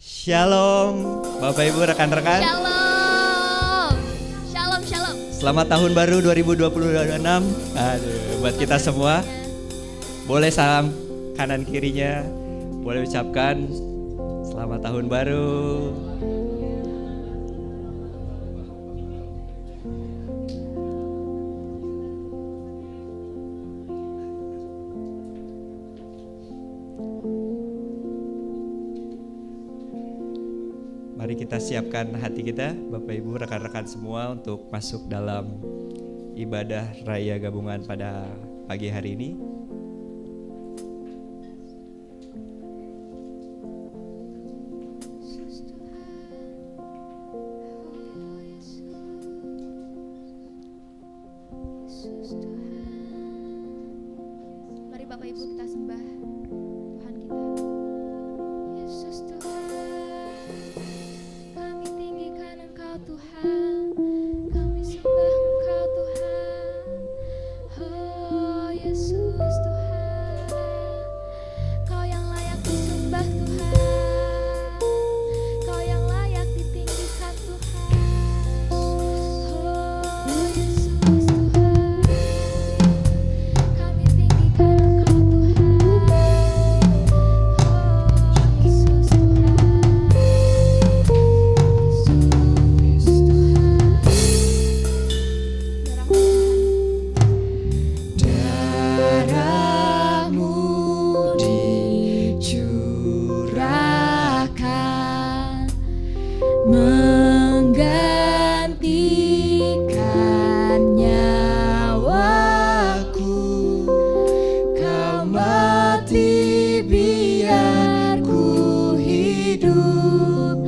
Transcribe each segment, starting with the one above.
Shalom, Bapak Ibu, rekan-rekan. Shalom. Shalom, shalom. Selamat tahun baru 2026. Buat kita semua. Boleh salam kanan kirinya. Boleh ucapkan selamat tahun baru. Mari kita siapkan hati kita, Bapak Ibu, rekan-rekan semua, untuk masuk dalam ibadah raya gabungan pada pagi hari ini. Mari Bapak Ibu kita sembah Tuhan kita. Yesus Tuhan, kami tinggikan Engkau Tuhan, kami sembah Engkau Tuhan. Oh Yesus Tuhan, Kau yang layak disembah Tuhan, Kau yang layak ditinggikan Tuhan. Oh Yesus Tuhan, kami tinggikan Engkau Tuhan. Oh Yesus Tuhan, Yesus Tuhan, Darahmu dicurahkan menggantikan nyawaku. Kau mati biar ku hidup,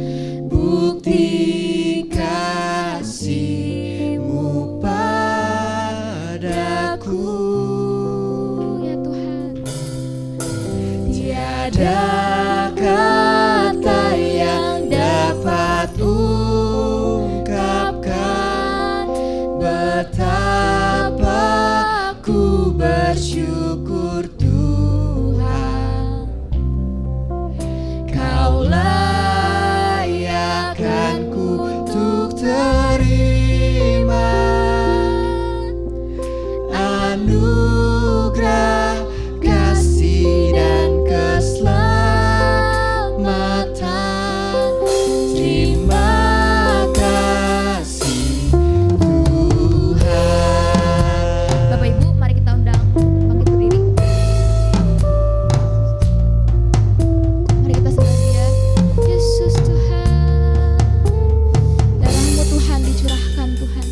bukti kasih-Mu padaku. ya Tuhan. Tiada kata yang dapat ungkapkan betapa ku bersyukur Tuhan. Kau layakkanku untuk terima anugerah kasih dan keselamatan. Terima kasih Tuhan. Bapak Ibu, mari kita undang bangkit berdiri. Mari kita sembah Dia. Yesus Tuhan, darah-Mu Tuhan dicurahkan Tuhan.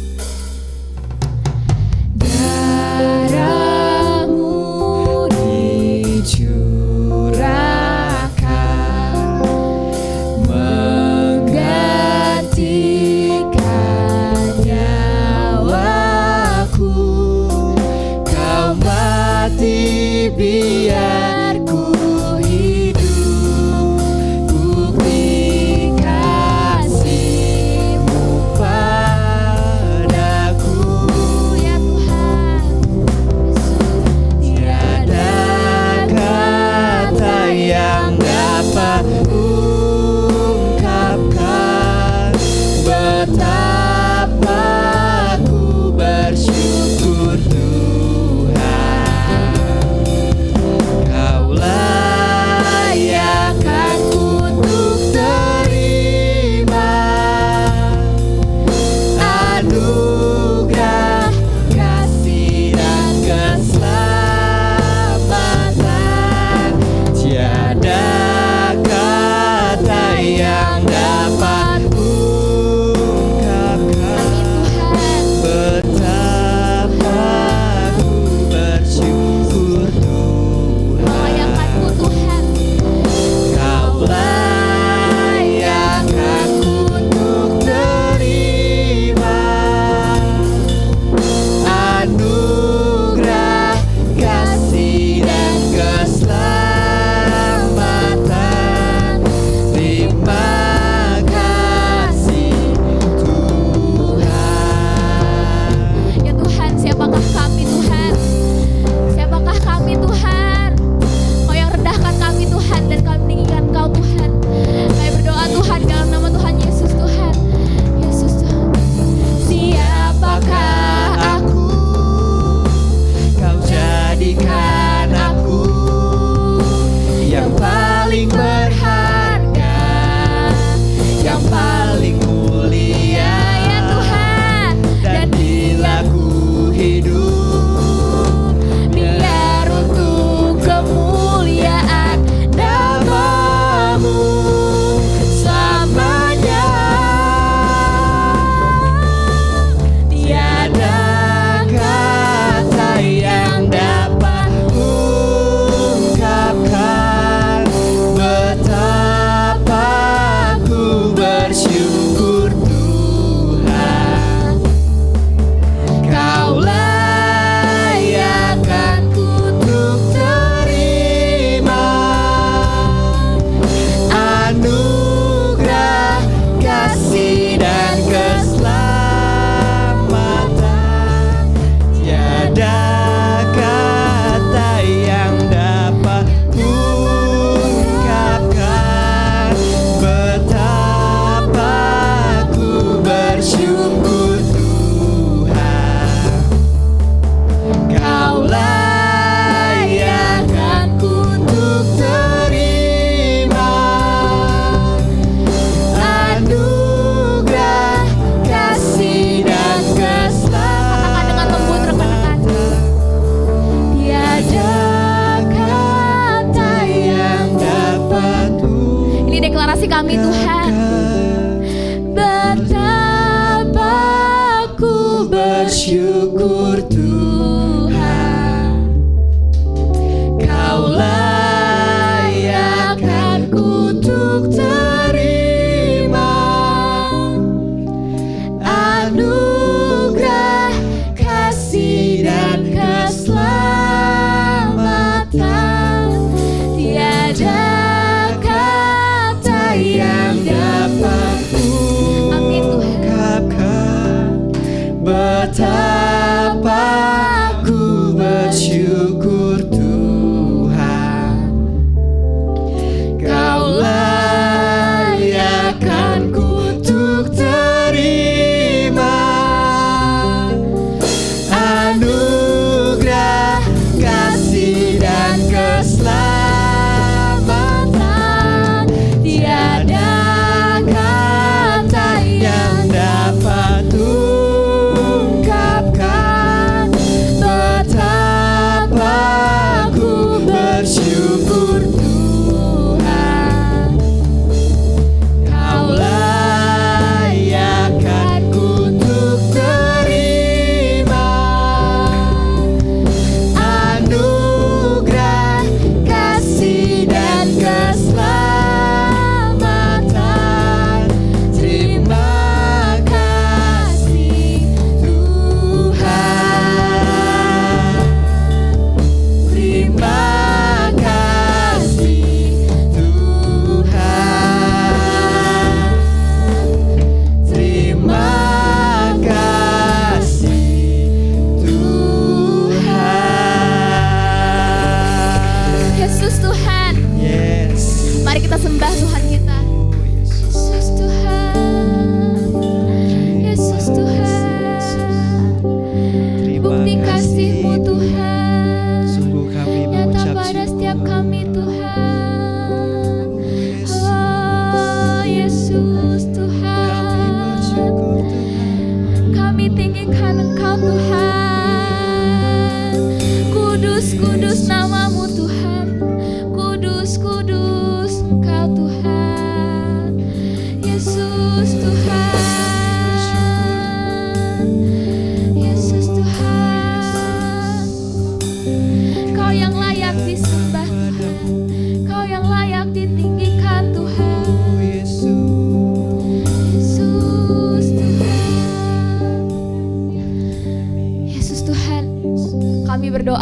Darahmu dicurahkan menggantikan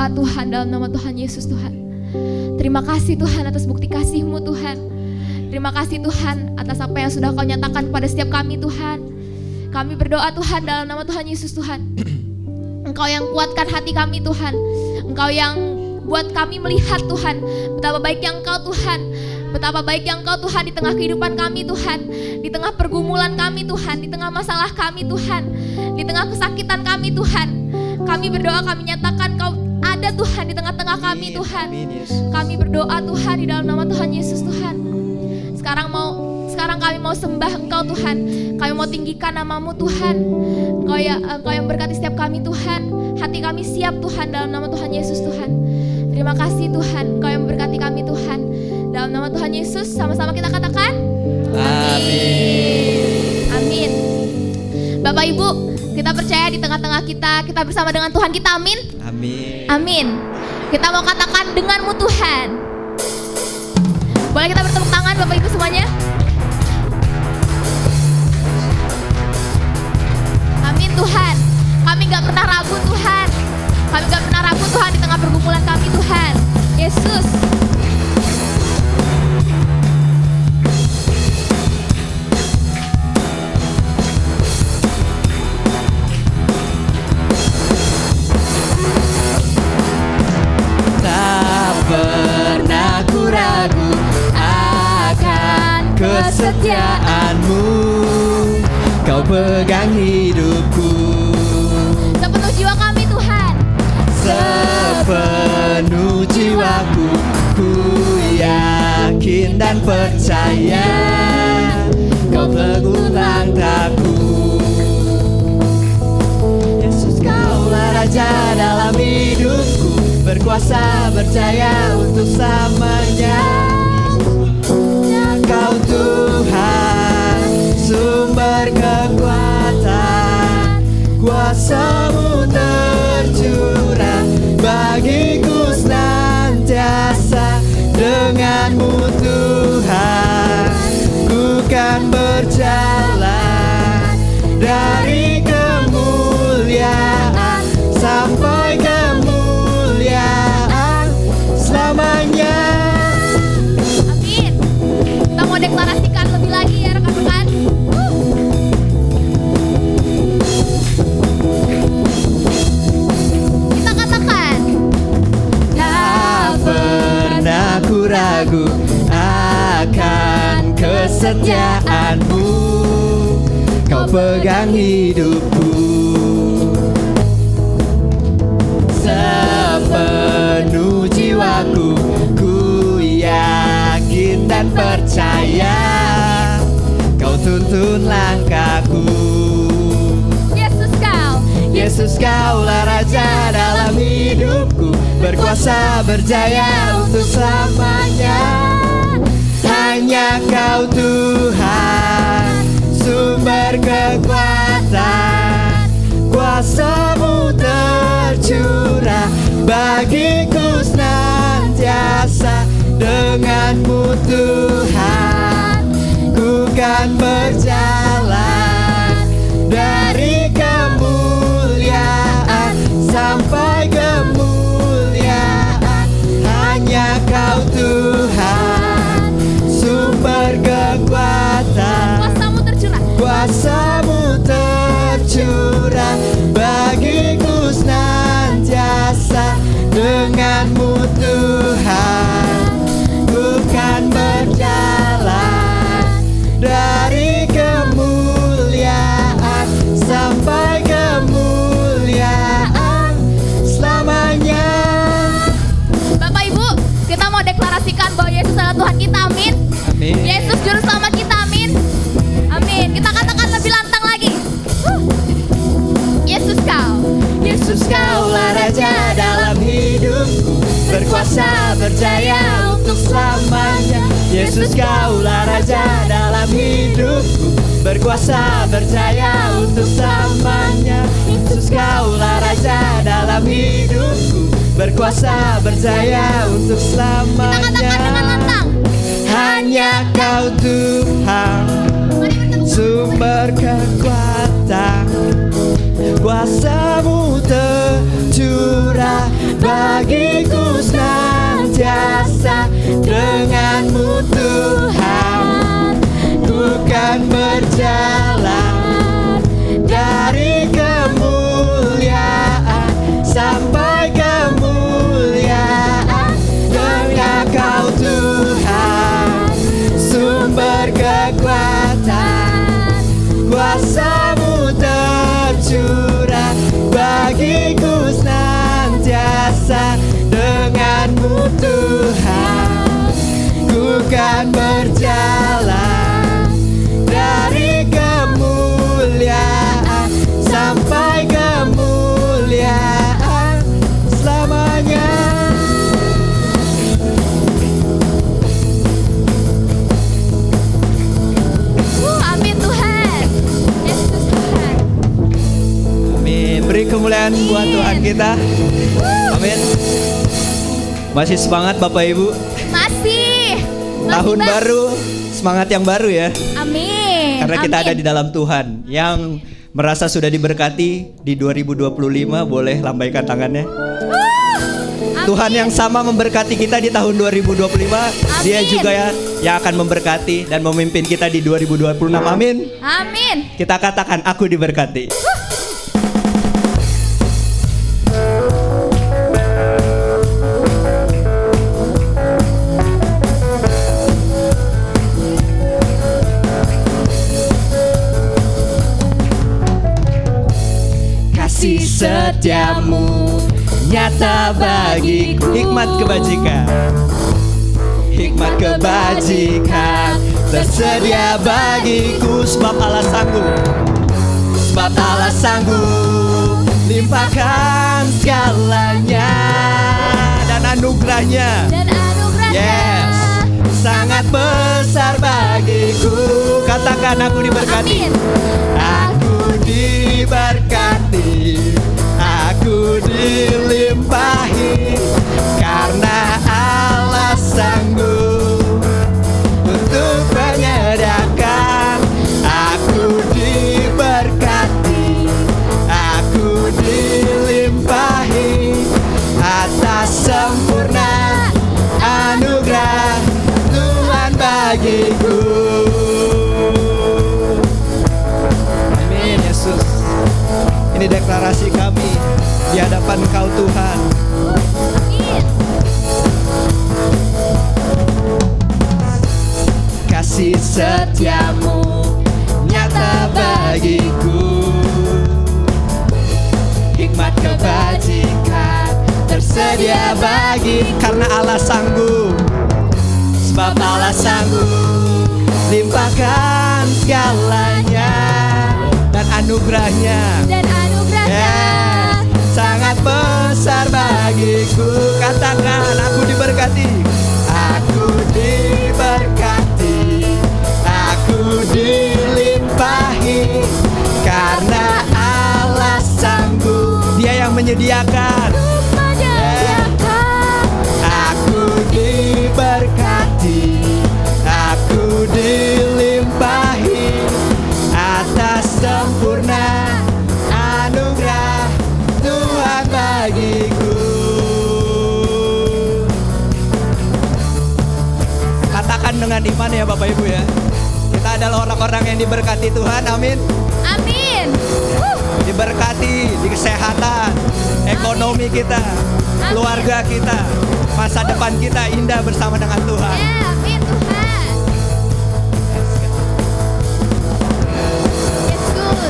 berdoa Tuhan dalam nama Tuhan Yesus Tuhan. Terima kasih Tuhan atas bukti kasih-Mu Tuhan. Terima kasih Tuhan atas apa yang sudah Kau nyatakan kepada setiap kami Tuhan. Kami berdoa Tuhan dalam nama Tuhan Yesus Tuhan. Engkau yang kuatkan hati kami Tuhan. Engkau yang buat kami melihat Tuhan betapa baiknya Engkau Tuhan. Betapa baiknya Engkau Tuhan di tengah kehidupan kami Tuhan. Di tengah pergumulan kami Tuhan. Di tengah masalah kami Tuhan. Di tengah kesakitan kami Tuhan. Kami berdoa, kami nyatakan Kau ada Tuhan di tengah-tengah kami Tuhan. Kami berdoa Tuhan di dalam nama Tuhan Yesus Tuhan. Sekarang kami mau sembah Engkau Tuhan. Kami mau tinggikan nama-Mu Tuhan. Engkau yang berkati setiap kami Tuhan. Hati kami siap Tuhan dalam nama Tuhan Yesus Tuhan. Terima kasih Tuhan, Engkau yang memberkati kami Tuhan. Dalam nama Tuhan Yesus, sama-sama kita katakan Amin. Amin. Bapak Ibu, kita percaya di tengah-tengah kita bersama dengan Tuhan kita, amin. Amin. Amin. Kita mau katakan denganmu Tuhan. Boleh kita bertepuk tangan Bapak Ibu semuanya? Amin Tuhan. Kami gak pernah ragu Tuhan. Kami gak pernah ragu Tuhan di tengah pergumulan kami Tuhan. Yesus. Tak pernah ku ragu akan kesetiaan-Mu. Kau pegang hidupku Sepenuh jiwa kami Tuhan. sepenuh jiwaku. Ku yakin dan percaya Kau teguh langkahku. Yesus, Kaulah Raja dalam hidupku, berkuasa berjaya untuk selamanya. Kau Tuhan, sumber kekuatan, kuasa-Mu tercurah bagiku senantiasa. Dengan-Mu Tuhan, ku kan berjalan dari kemuliaan sampai kemuliaan selamanya. Amin. Kita mau deklarasikan lebih lagi ya rekan-rekan. Kita katakan Tak pernah ku ragu akan kesetiaan-Mu. Kau pegang hidupku sepenuh jiwaku. Ku yakin dan percaya Kau tuntun langkahku. Yesus, Kaulah Raja dalam hidupku, berkuasa berjaya untuk selamanya. Hanya Kau Tuhan, sumber kekuatan, kuasa-Mu tercurah bagiku senantiasa. Dengan-Mu Tuhan, ku kan berjalan dari kemuliaan sampai kemuliaan. Hanya Kau Tuhan, sumber kekuatan, kuasa-Mu tercurah bagiku senantiasa. Dengan-Mu Tuhan, ku kan berjalan dari kemuliaan sampai kemuliaan selamanya. Bapak Ibu, kita mau deklarasikan bahwa Yesus adalah Tuhan kita, amin. Amin. Yesus juru selamat kita, amin. Amin. Kita katakan lebih lantang lagi. Yesus, Kaulah Raja dalam hidupku, berkuasa berjaya untuk selamanya. Yesus, Kaulah Raja dalam hidupku, berkuasa berjaya untuk selamanya. Yesus, Kaulah Raja dalam hidupku, berkuasa berjaya untuk selamanya. Kita katakan dengan lantang. Hanya Kau Tuhan, sumber kekuatan, kuasa-Mu tercurah bagiku senantiasa denganmu Tuhan. Ku kan berjalan dari kemuliaan sampai kemuliaan dengan Kau Tuhan, sumber kekuatan, kuasa-Mu tercurah bagiku senantiasa denganmu Tuhan. Ku kan berjalan dari kemuliaan sampai kemuliaan selamanya. Amin Tuhan. Yesus Tuhan. Amin. Beri kemuliaan buat Tuhan kita. Amin. Masih semangat Bapak Ibu? Masih Tahun Bang. baru, semangat yang baru ya. Amin. Karena kita Amin. ada di dalam Tuhan. Yang merasa sudah diberkati di 2025 boleh lambaikan tangannya. Amin. Tuhan yang sama memberkati kita di tahun 2025. Dia Amin. juga ya yang akan memberkati dan memimpin kita di 2026. Amin. Amin. Kita katakan aku diberkati. Kasih setiamu nyata bagiku, Hikmat kebajikan, hikmat kebajikan tersedia bagiku. Sebab Allah sanggup, sebab Allah sanggup limpahkan segalanya dan anugerahnya. Dan anugerahnya. Yes, sangat besar bagiku. Katakan aku diberkati. Amin. Aku diberkati, aku dilimpahi, karena Allah sanggup untuk menyediakan. Aku diberkati, aku dilimpahi atas sempurna anugerah Tuhan bagiku. Amin Yesus. Ini deklarasi kami di hadapan Kau Tuhan. Amin. kasih setiamu nyata bagiku. Hikmat kebajikan tersedia bagi, Karena Allah sanggup, sebab Allah sanggup limpahkan segalanya dan anugerahnya Dan anugerahnya. sangat besar bagiku. Katakan aku diberkati. Aku diberkati, aku dilimpahi, karena Allah sanggup Dia yang menyediakan. Menyediakan. Aku diberkati, aku dilimpahi atas sempurna anugerah Tuhan bagiku. Katakan dengan iman ya Bapak Ibu ya. Kita adalah orang-orang yang diberkati Tuhan. Amin. Amin. Diberkati di kesehatan, ekonomi kita, keluarga kita, masa depan kita indah bersama dengan Tuhan. Ya, amin Tuhan. Yesus.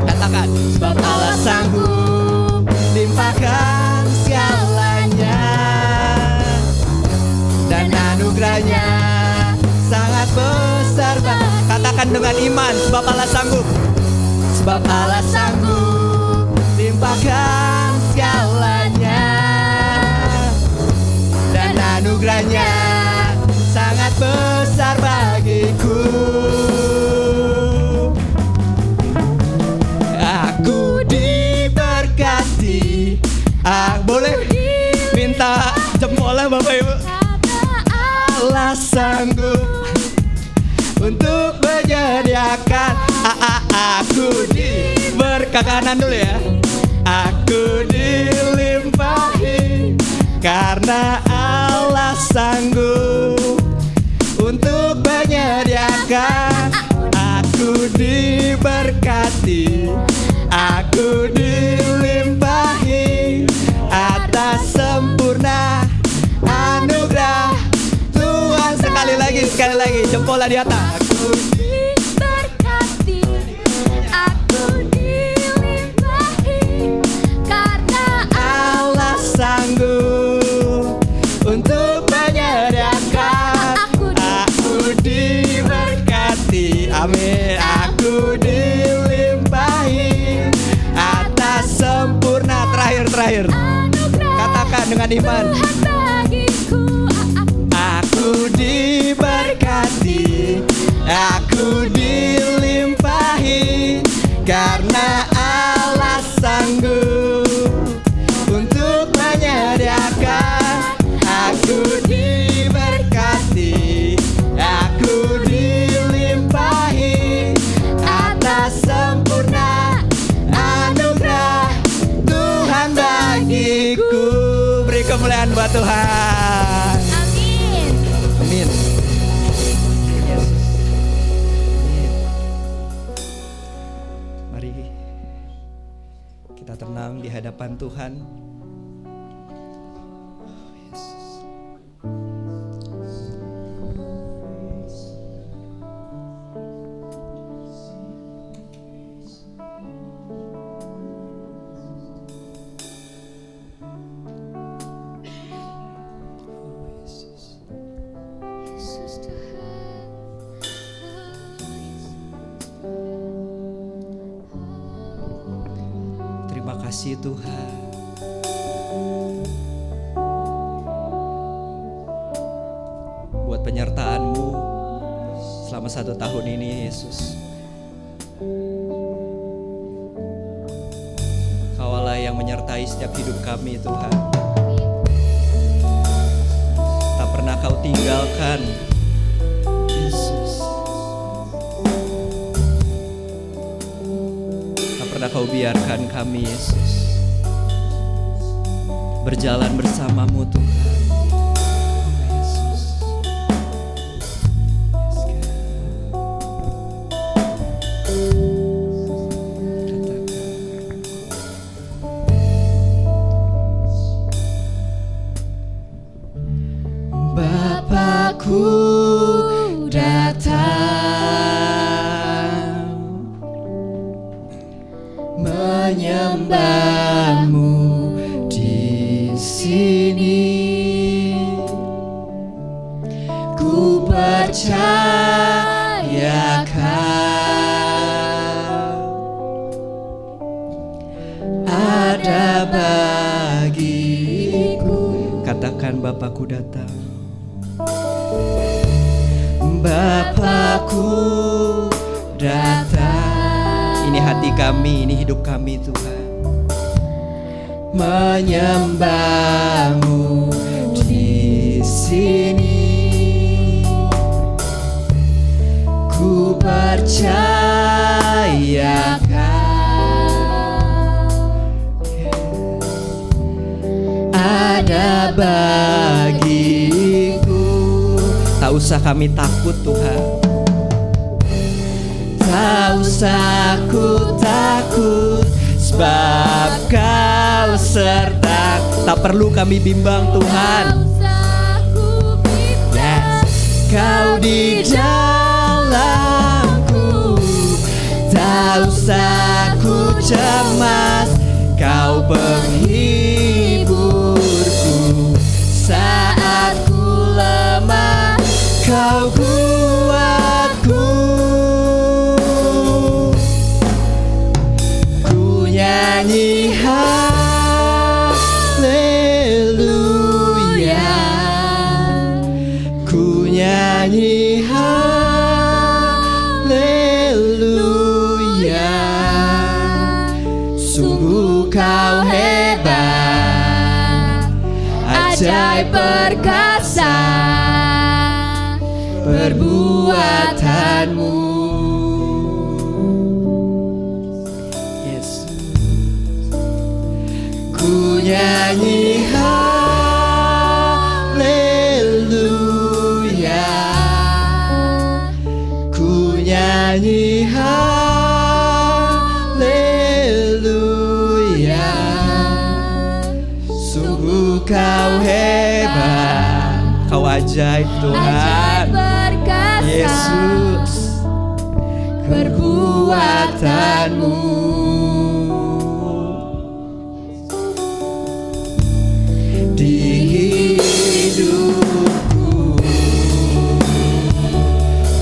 Katakan, Sebab Allah sanggup limpahkan segalanya, dan anugerahnya sangat besar. katakan dengan iman, sebab Allah sanggup. Sebab Allah sanggup limpahkan segalanya, dan anugerahnya sangat besar bagiku. Aku diberkati, Boleh minta jempolnya Bapak Ibu. Allah sanggup untuk menyediakan. Aku Ke kanan dulu ya. Aku dilimpahi dilimpahi, karena Allah sanggup untuk menyediakan. Aku diberkati, aku dilimpahi atas sempurna anugerah Tuhan. Sekali lagi, jempolnya di atas. Aku diberkati, aku dilimpahi, karena Allah sanggup untuk menyediakan. Aku diberkati, amin. Aku dilimpahi atas sempurna. Terakhir, katakan dengan iman. Tuhan bagiku. Aku diberkati, aku dilimpahi, karena Allah sanggup untuk menyediakan. Aku diberkati, aku dilimpahi atas sempurna anugerah Tuhan bagiku. Beri kemuliaan buat Tuhan. Amin. Amin. Yesus. Amin. Mari kita tenang di hadapan Tuhan. Yesus. Yesus Tuhan. Terima kasih Tuhan. Buat penyertaan-Mu selama 1 tahun ini, Yesus. Kaulah yang menyertai setiap hidup kami, Tuhan. Tak pernah Kau tinggalkan, Yesus. Tak pernah Kau biarkan kami, Yesus, berjalan bersama-Mu, Tuhan. Yesus. Yes, God. Katakan. Bapakku datang menyembah-Mu di sini. Ku percaya Kau ada bagiku. Katakan, Bapakku datang. Bapakku datang. Ini hati kami, ini hidup kami, Tuhan. Menyembah-Mu di sini. Ku percaya Kau ada bagiku. Tak usah kami takut, Tuhan. Tak usah ku takut, sebab Kau serta. Tak perlu kami bimbang, Tuhan. Yes. Kau di dalamku, tak usah ku cemas. Kau penghiburku saat ku lemah. Kau kuatku. Ku nyanyi haleluya. Ku nyanyi haleluya. Sungguh Kau hebat, ajaib perkasa perbuatan-Mu. Yesus. Ku nyanyi nyanyi haleluya, sungguh kau hebat, kau ajaib Tuhan. Yesus, perbuatanmu di hidupku.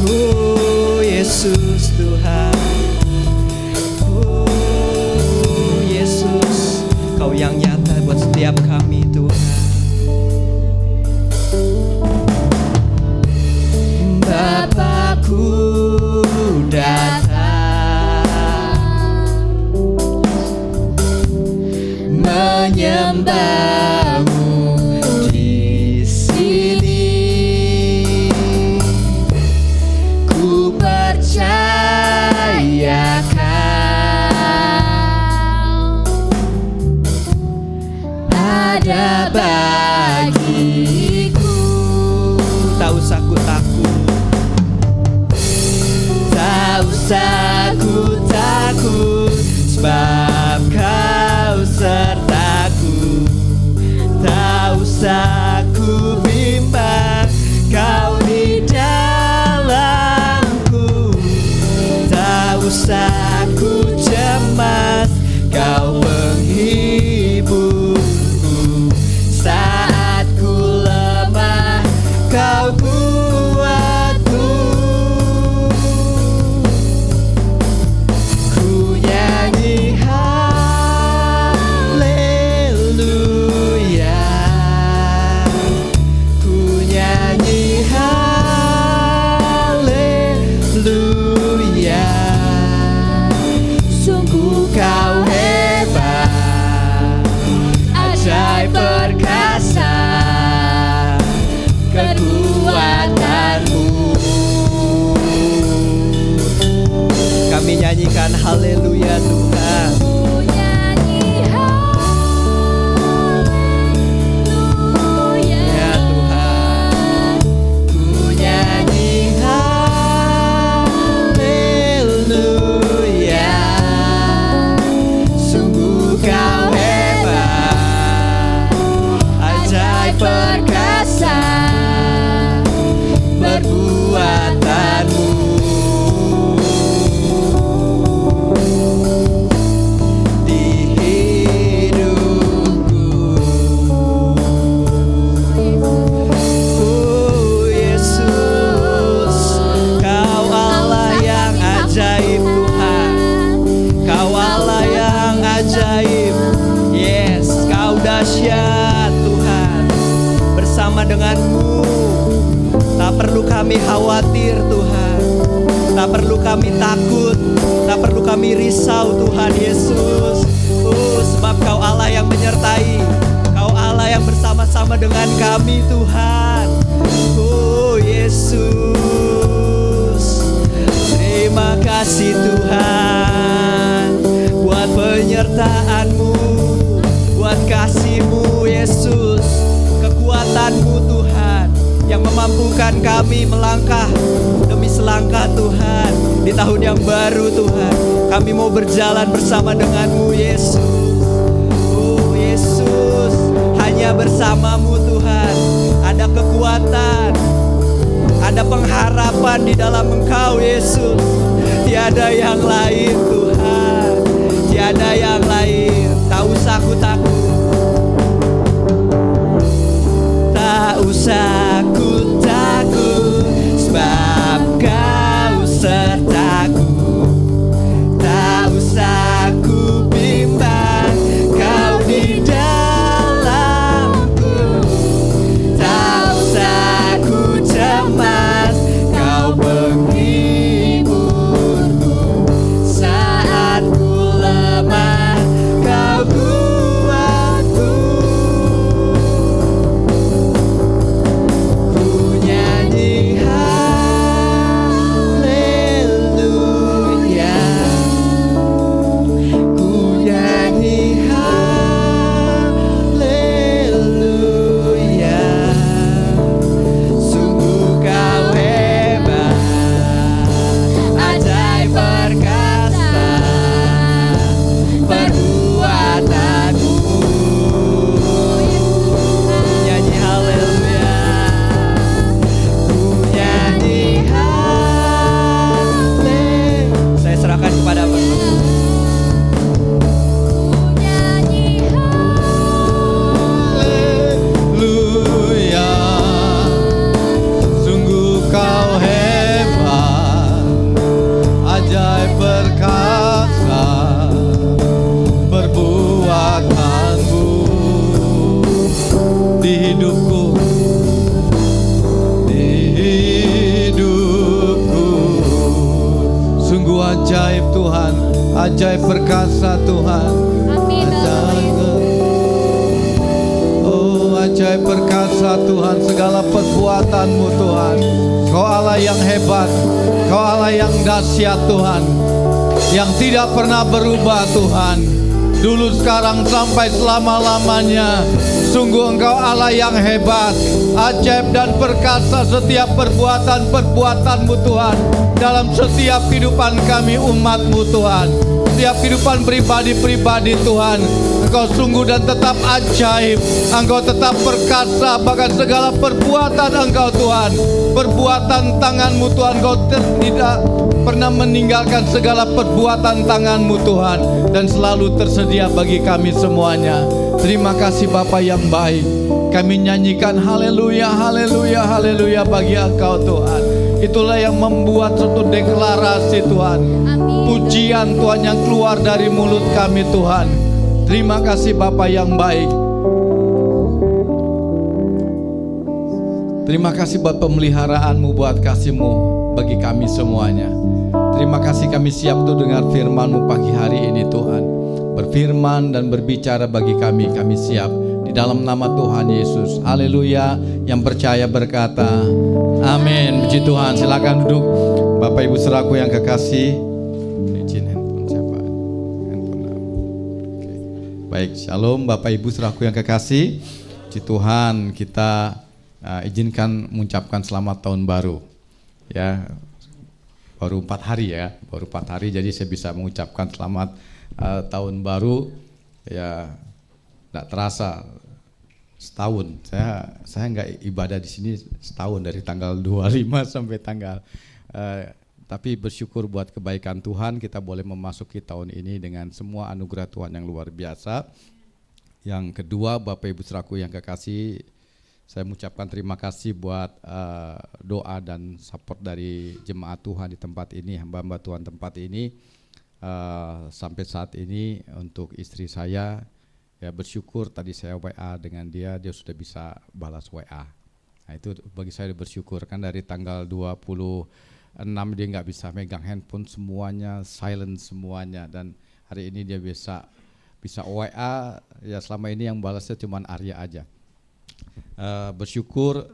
Oh Yesus Tuhan, oh Yesus, kau yang nyata buat setiap kami Tuhan. Bapakku datang menyembahmu di sini, ku percaya kau ada bagiku. Tak usah ku takut, tak usah ku takut, sebab kau sertaku. Tak usah ku bimbang, kau di dalamku. Tak usah ku cemas, kau menghiburku. Saat ku lemah, kau kuatku. Ku nyanyi haleluya, ku nyanyi haleluya, sungguh kau hebat, ajaib perkasa kekuatanmu. Kami nyanyikan haleluya Tuhan. Ku nyanyi haleluya, Ya Tuhan, ku nyanyi haleluya, sungguh kau hebat, ajaib perkasa perbuatanmu. Di hidupku, oh Yesus, kau Allah yang ajaib Tuhan, kau Allah yang ajaib. Yes, kau dahsyat Tuhan. Bersama denganmu tak perlu kami khawatir Tuhan, tak perlu kami takut, tak perlu kami risau Tuhan Yesus. Oh, sebab kau Allah yang menyertai, kau Allah yang bersama-sama dengan kami Tuhan. Oh Yesus, terima kasih Tuhan buat penyertaan-Mu, buat kasih-Mu Yesus, kekuatan-Mu Tuhan yang memampukan kami melangkah demi selangkah Tuhan di tahun yang baru Tuhan. Kami mau berjalan bersama dengan-Mu Yesus. Oh Yesus, hanya bersama-Mu Tuhan ada kekuatan, ada pengharapan di dalam Engkau Yesus. Tiada yang lain Tuhan, tiada yang lain. Tak usah ku takut, tak usah ku takut, sebab kau sertaku. Tak usah ku bimbang, kau di dalamku. Tak usah ku cemas, kau menghiburku. Saat ku lemah, kau kuatku. Sungguh ajaib Tuhan, ajaib perkasa Tuhan. Amin. Oh, ajaib perkasa Tuhan, segala perbuatan-Mu Tuhan. Kau Allah yang hebat, Kau Allah yang dahsyat Tuhan, yang tidak pernah berubah Tuhan. Dulu, sekarang, sampai selama-lamanya. Sungguh Engkau Allah yang hebat, ajaib dan perkasa setiap perbuatan-perbuatan-Mu Tuhan, dalam setiap kehidupan kami umat-Mu Tuhan, setiap kehidupan pribadi-pribadi Tuhan. Engkau sungguh dan tetap ajaib, Engkau tetap perkasa, bahkan segala perbuatan Engkau Tuhan, perbuatan tangan-Mu Tuhan, Engkau tidak pernah meninggalkan segala perbuatan tangan-Mu Tuhan, dan selalu tersedia bagi kami semuanya. Terima kasih Bapa yang baik. Kami nyanyikan haleluya, haleluya, haleluya bagi Engkau Tuhan. Itulah yang membuat suatu deklarasi Tuhan. Amin. Pujian Tuhan yang keluar dari mulut kami Tuhan. Terima kasih Bapa yang baik. Terima kasih buat pemeliharaan-Mu, buat kasih-Mu bagi kami semuanya. Terima kasih kami siap untuk dengar firman-Mu pagi hari ini Tuhan. Berfirman dan berbicara bagi kami siap. Di dalam nama Tuhan Yesus. Haleluya. Yang percaya berkata amin. Puji Tuhan. Silakan duduk Bapak Ibu saudaraku yang kekasih. Izin handphone siapa? Handphone. Oke. Baik, shalom Bapak Ibu saudaraku yang kekasih. Puji Tuhan, kita izinkan mengucapkan selamat tahun baru. Ya. Baru 4 hari ya. Baru 4 hari jadi saya bisa mengucapkan selamat tahun baru. Ya, tidak terasa setahun. Saya nggak ibadah di sini setahun, dari tanggal 25 sampai tanggal. Tapi bersyukur buat kebaikan Tuhan, kita boleh memasuki tahun ini dengan semua anugerah Tuhan yang luar biasa. Yang kedua, Bapak Ibu saudaraku yang kekasih, saya mengucapkan terima kasih buat doa dan support dari jemaat Tuhan di tempat ini, hamba-hamba Tuhan tempat ini. Sampai saat ini untuk istri saya, ya bersyukur tadi saya WA dengan dia sudah bisa balas WA. Nah itu bagi saya bersyukur, kan dari tanggal 26 dia nggak bisa megang handphone, semuanya silent semuanya, dan hari ini dia bisa WA. Ya selama ini yang balasnya cuma Arya aja. Bersyukur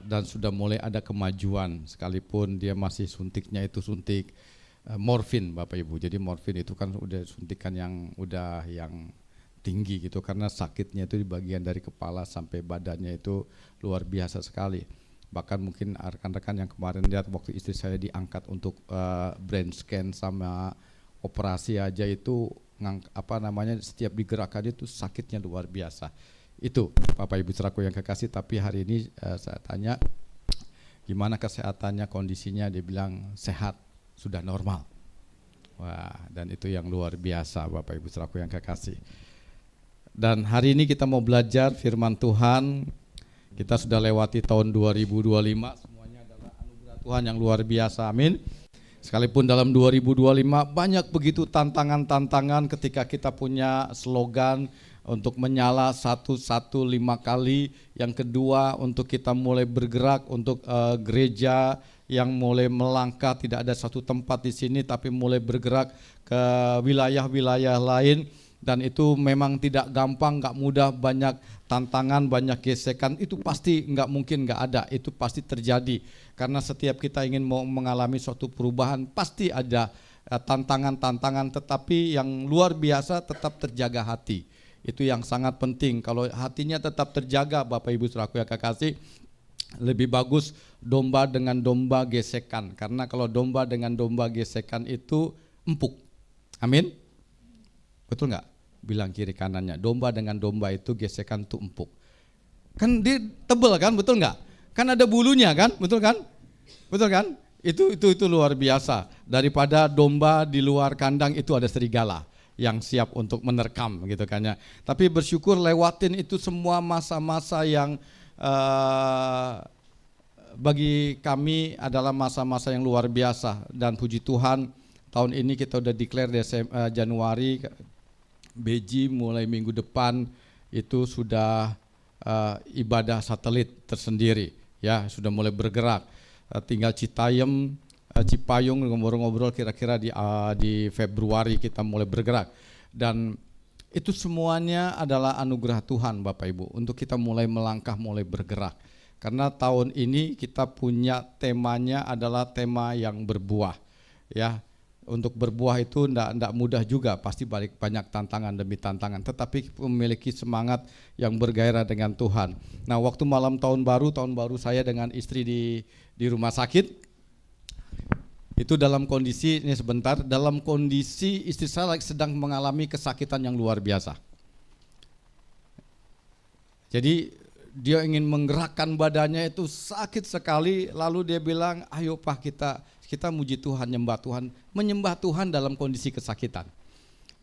dan sudah mulai ada kemajuan, sekalipun dia masih suntiknya itu suntik morfin Bapak Ibu. Jadi morfin itu kan udah suntikan yang tinggi gitu, karena sakitnya itu di bagian dari kepala sampai badannya itu luar biasa sekali. Bahkan mungkin rekan-rekan yang kemarin lihat waktu istri saya diangkat untuk brain scan sama operasi aja itu setiap digerakkan itu sakitnya luar biasa. Itu Bapak Ibu saudaraku yang kekasih. Tapi hari ini saya tanya gimana kesehatannya, kondisinya, dia bilang sehat, sudah normal. Wah, dan itu yang luar biasa Bapak Ibu saudaraku yang kekasih. Dan hari ini kita mau belajar firman Tuhan. Kita sudah lewati tahun 2025, semuanya adalah anugerah Tuhan yang luar biasa, amin. Sekalipun dalam 2025 banyak begitu tantangan-tantangan, ketika kita punya slogan untuk menyala 115 kali. Yang kedua, untuk kita mulai bergerak untuk gereja yang mulai melangkah, tidak ada satu tempat di sini tapi mulai bergerak ke wilayah-wilayah lain. Dan itu memang tidak gampang, gak mudah, banyak tantangan, banyak gesekan. Itu pasti gak mungkin gak ada, itu pasti terjadi. Karena setiap kita ingin mau mengalami suatu perubahan, pasti ada tantangan-tantangan. Tetapi yang luar biasa, tetap terjaga hati. Itu yang sangat penting. Kalau hatinya tetap terjaga, Bapak Ibu saudaraku yang kekasih, lebih bagus domba dengan domba gesekan. Karena kalau domba dengan domba gesekan itu empuk. Amin? Betul nggak? Bilang kiri kanannya, domba dengan domba itu gesekan itu empuk. Kan dia tebel kan, betul nggak? Kan ada bulunya kan, betul kan? Betul kan? Itu luar biasa. Daripada domba di luar kandang itu ada serigala yang siap untuk menerkam gitu kan ya. Tapi bersyukur lewatin itu semua masa-masa yang bagi kami adalah masa-masa yang luar biasa. Dan puji Tuhan, tahun ini kita udah declare Januari, Beji mulai minggu depan itu sudah ibadah satelit tersendiri, ya sudah mulai bergerak. Tinggal Citayam Cipayung, ngobrol-ngobrol kira-kira di Februari kita mulai bergerak. Dan itu semuanya adalah anugerah Tuhan Bapak Ibu untuk kita mulai melangkah, mulai bergerak. Karena tahun ini kita punya temanya adalah tema yang berbuah. Ya, untuk berbuah itu enggak mudah juga, pasti banyak tantangan demi tantangan, tetapi memiliki semangat yang bergairah dengan Tuhan. Nah, waktu malam tahun baru saya dengan istri di rumah sakit. Itu dalam kondisi istri saya sedang mengalami kesakitan yang luar biasa. Jadi dia ingin menggerakkan badannya, itu sakit sekali. Lalu dia bilang, ayo Pak, kita muji Tuhan, menyembah Tuhan dalam kondisi kesakitan.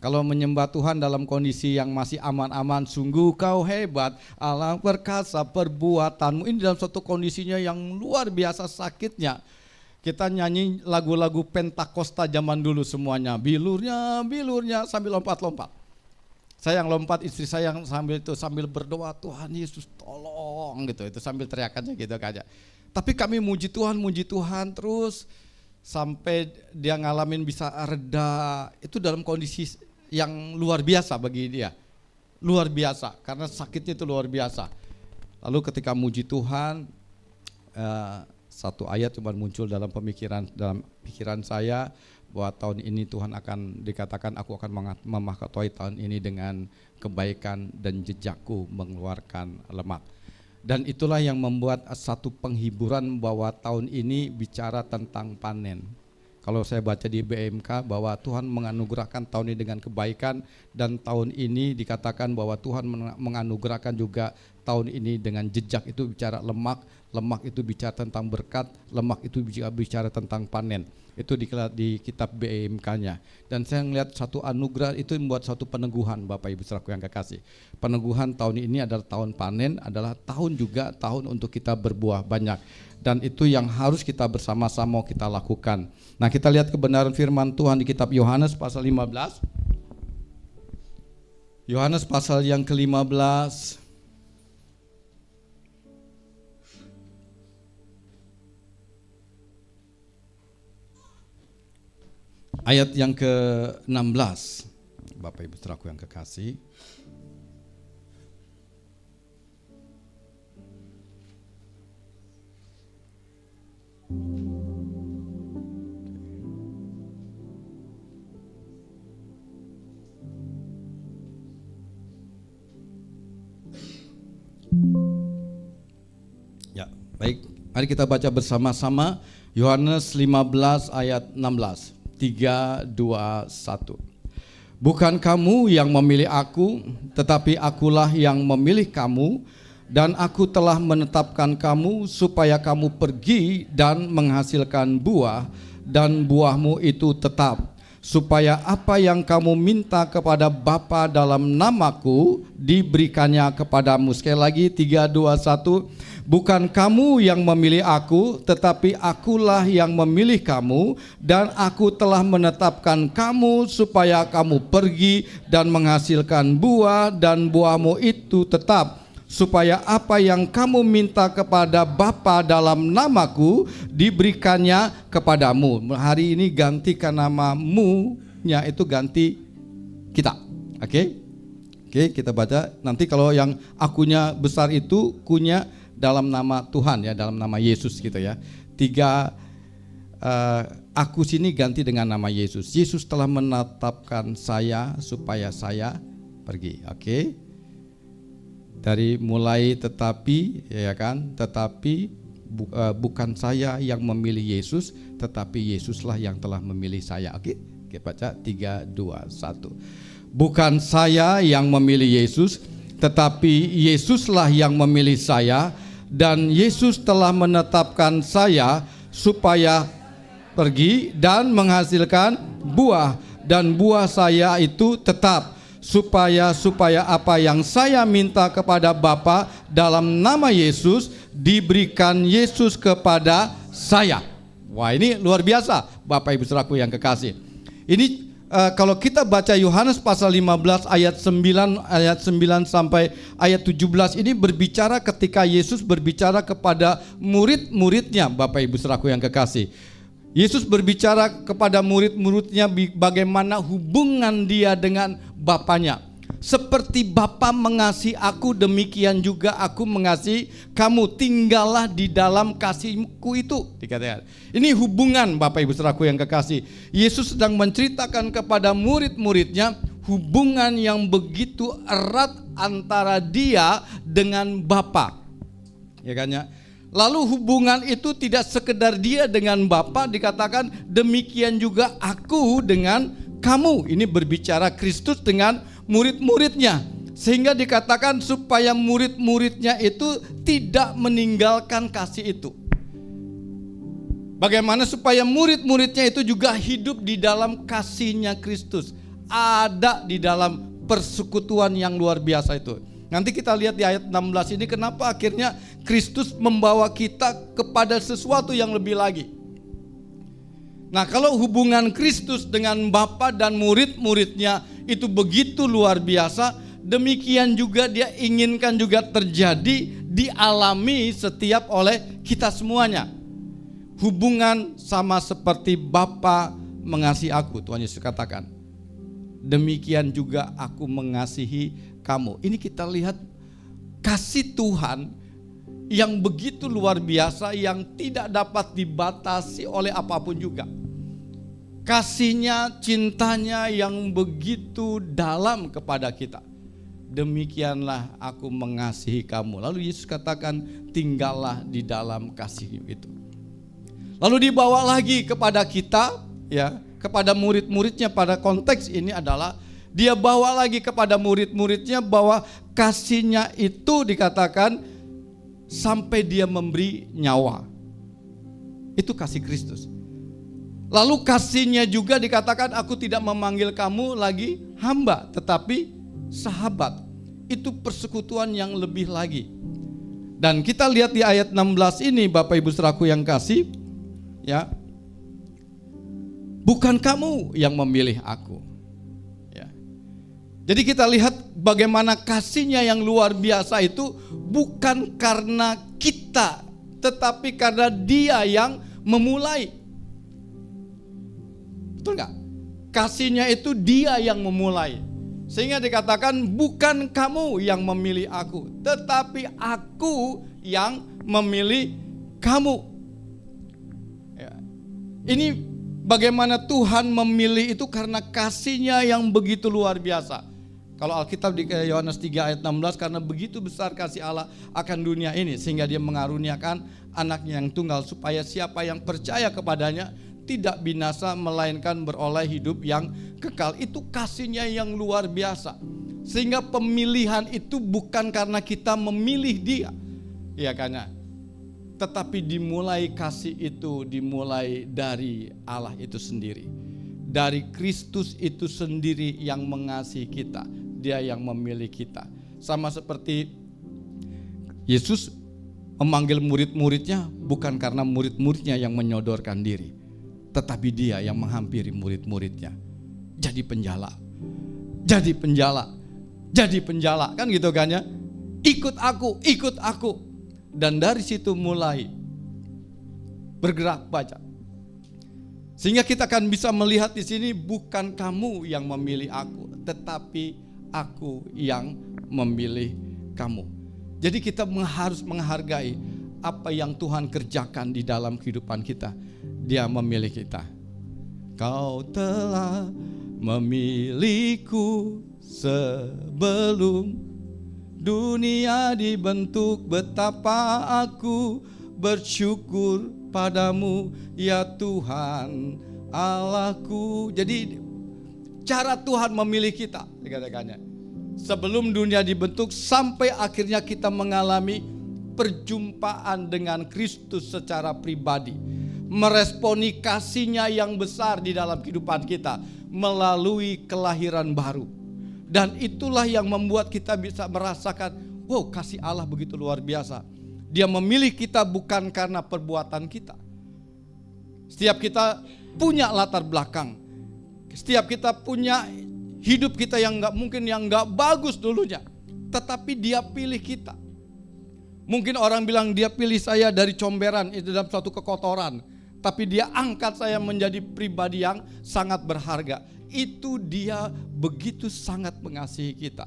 Kalau menyembah Tuhan dalam kondisi yang masih aman-aman, sungguh kau hebat, Allah perkasa perbuatanmu. Ini dalam suatu kondisinya yang luar biasa sakitnya. Kita nyanyi lagu-lagu Pentakosta zaman dulu semuanya, bilurnya sambil lompat-lompat. Saya yang lompat, istri saya yang sambil berdoa, Tuhan Yesus tolong gitu, itu sambil teriakannya gitu aja. Tapi kami muji Tuhan terus sampai dia ngalamin bisa reda. Itu dalam kondisi yang luar biasa bagi dia, luar biasa karena sakitnya itu luar biasa. Lalu ketika muji Tuhan, satu ayat cuma muncul dalam pikiran saya bahwa tahun ini Tuhan akan dikatakan aku akan memahkotoi tahun ini dengan kebaikan dan jejakku mengeluarkan lemak. Dan itulah yang membuat satu penghiburan bahwa tahun ini bicara tentang panen. Kalau saya baca di BMK bahwa Tuhan menganugerahkan tahun ini dengan kebaikan, dan tahun ini dikatakan bahwa Tuhan menganugerahkan juga tahun ini dengan jejak. Itu bicara lemak itu bicara tentang berkat, lemak itu bicara tentang panen. Itu di kitab BMK-nya. Dan saya melihat satu anugerah itu membuat satu peneguhan Bapak Ibu saudaraku yang kekasih. Peneguhan tahun ini adalah tahun panen, adalah tahun untuk kita berbuah banyak. Dan itu yang harus kita bersama-sama kita lakukan. Nah, kita lihat kebenaran firman Tuhan di kitab Yohanes pasal 15. Yohanes pasal yang ke-15. Ayat yang ke-16. Bapak Ibu saudaraku yang kekasih. Ya, baik. Mari kita baca bersama-sama Yohanes 15 ayat 16. 3, 2, 1. Bukan kamu yang memilih aku, tetapi akulah yang memilih kamu, dan aku telah menetapkan kamu supaya kamu pergi dan menghasilkan buah, dan buahmu itu tetap, supaya apa yang kamu minta kepada Bapa dalam namaku diberikannya kepadamu. Sekali lagi 3, 2, 1. Bukan kamu yang memilih aku, tetapi akulah yang memilih kamu, dan aku telah menetapkan kamu supaya kamu pergi dan menghasilkan buah, dan buahmu itu tetap, supaya apa yang kamu minta kepada Bapa dalam namaku diberikannya kepadamu. Hari ini gantikan nama mu-nya itu ganti kita. Oke, kita baca. Nanti kalau yang akunya besar itu kunya dalam nama Tuhan ya, dalam nama Yesus gitu ya. 3, aku sini ganti dengan nama Yesus. Yesus telah menetapkan saya supaya saya pergi. Oke. Dari mulai tetapi ya kan, tetapi bukan saya yang memilih Yesus, tetapi Yesuslah yang telah memilih saya. Oke. Kita baca 3, 2, 1. Bukan saya yang memilih Yesus, tetapi Yesuslah yang memilih saya, dan Yesus telah menetapkan saya supaya pergi dan menghasilkan buah, dan buah saya itu tetap, supaya apa yang saya minta kepada Bapa dalam nama Yesus diberikan Yesus kepada saya. Wah, ini luar biasa Bapak Ibu saudaraku yang kekasih. Ini kalau kita baca Yohanes pasal 15 ayat 9 sampai ayat 17, ini berbicara ketika Yesus berbicara kepada murid-muridnya Bapak Ibu saudaraku yang kekasih. Yesus berbicara kepada murid-muridnya bagaimana hubungan dia dengan Bapanya. Seperti Bapa mengasihi aku, demikian juga aku mengasihi kamu. Tinggallah di dalam kasihku itu, dikatakan. Ini hubungan Bapak Ibu Saudaraku yang kekasih. Yesus sedang menceritakan kepada murid-muridnya hubungan yang begitu erat antara dia dengan Bapa. Ya kan ya? Lalu hubungan itu tidak sekedar dia dengan Bapa, dikatakan demikian juga aku dengan kamu. Ini berbicara Kristus dengan murid-muridnya. Sehingga dikatakan supaya murid-muridnya itu tidak meninggalkan kasih itu. Bagaimana supaya murid-muridnya itu juga hidup di dalam kasihnya Kristus. Ada di dalam persekutuan yang luar biasa itu. Nanti kita lihat di ayat 16 ini kenapa akhirnya Kristus membawa kita kepada sesuatu yang lebih lagi. Nah, kalau hubungan Kristus dengan Bapa dan murid-muridnya itu begitu luar biasa, demikian juga dia inginkan juga terjadi, dialami setiap oleh kita semuanya. Hubungan sama seperti Bapa mengasihi aku, Tuhan Yesus katakan. Demikian juga aku mengasihi kamu. Ini kita lihat kasih Tuhan yang begitu luar biasa, yang tidak dapat dibatasi oleh apapun juga. Kasihnya, cintanya yang begitu dalam kepada kita. Demikianlah aku mengasihi kamu. Lalu Yesus katakan, tinggallah di dalam kasih itu. Lalu dibawa lagi kepada kita, ya, kepada murid-muridnya. Pada konteks ini adalah dia bawa lagi kepada murid-muridnya bahwa kasihnya itu dikatakan sampai dia memberi nyawa. Itu kasih Kristus. Lalu kasihnya juga dikatakan aku tidak memanggil kamu lagi hamba, tetapi sahabat. Itu persekutuan yang lebih lagi. Dan kita lihat di ayat 16 ini Bapak Ibu Saudaraku yang kasih, ya. Bukan kamu yang memilih aku. Jadi kita lihat bagaimana kasihnya yang luar biasa itu bukan karena kita, tetapi karena dia yang memulai. Betul gak? Kasihnya itu dia yang memulai. Sehingga dikatakan bukan kamu yang memilih aku, tetapi aku yang memilih kamu. Ya. Ini bagaimana Tuhan memilih itu karena kasihnya yang begitu luar biasa. Kalau Alkitab di Yohanes 3 ayat 16, karena begitu besar kasih Allah akan dunia ini sehingga dia mengaruniakan anaknya yang tunggal supaya siapa yang percaya kepadanya tidak binasa melainkan beroleh hidup yang kekal. Itu kasihnya yang luar biasa. Sehingga pemilihan itu bukan karena kita memilih dia, ya kan? Tetapi dimulai kasih itu dimulai dari Allah itu sendiri. Dari Kristus itu sendiri yang mengasihi kita. Dia yang memilih kita. Sama seperti Yesus memanggil murid-muridnya bukan karena murid-muridnya yang menyodorkan diri, tetapi dia yang menghampiri murid-muridnya. Jadi penjala. Jadi penjala. Jadi penjala. Kan gitu kan ya. Ikut aku, ikut aku. Dan dari situ mulai bergerak baca. Sehingga kita akan bisa melihat di sini bukan kamu yang memilih aku, tetapi aku yang memilih kamu. Jadi kita harus menghargai apa yang Tuhan kerjakan di dalam kehidupan kita. Dia memilih kita. Kau telah memilihku sebelum dunia dibentuk, betapa aku bersyukur padamu ya Tuhan Allahku. Jadi cara Tuhan memilih kita dikatakannya sebelum dunia dibentuk sampai akhirnya kita mengalami perjumpaan dengan Kristus secara pribadi, meresponi kasihnya yang besar di dalam kehidupan kita melalui kelahiran baru. Dan itulah yang membuat kita bisa merasakan, wow, kasih Allah begitu luar biasa. Dia memilih kita bukan karena perbuatan kita. Setiap kita punya latar belakang. Setiap kita punya hidup kita yang nggak bagus dulunya, tetapi dia pilih kita. Mungkin orang bilang dia pilih saya dari comberan, itu dalam suatu kekotoran. tapi dia angkat saya menjadi pribadi yang sangat berharga. Itu dia begitu sangat mengasihi kita.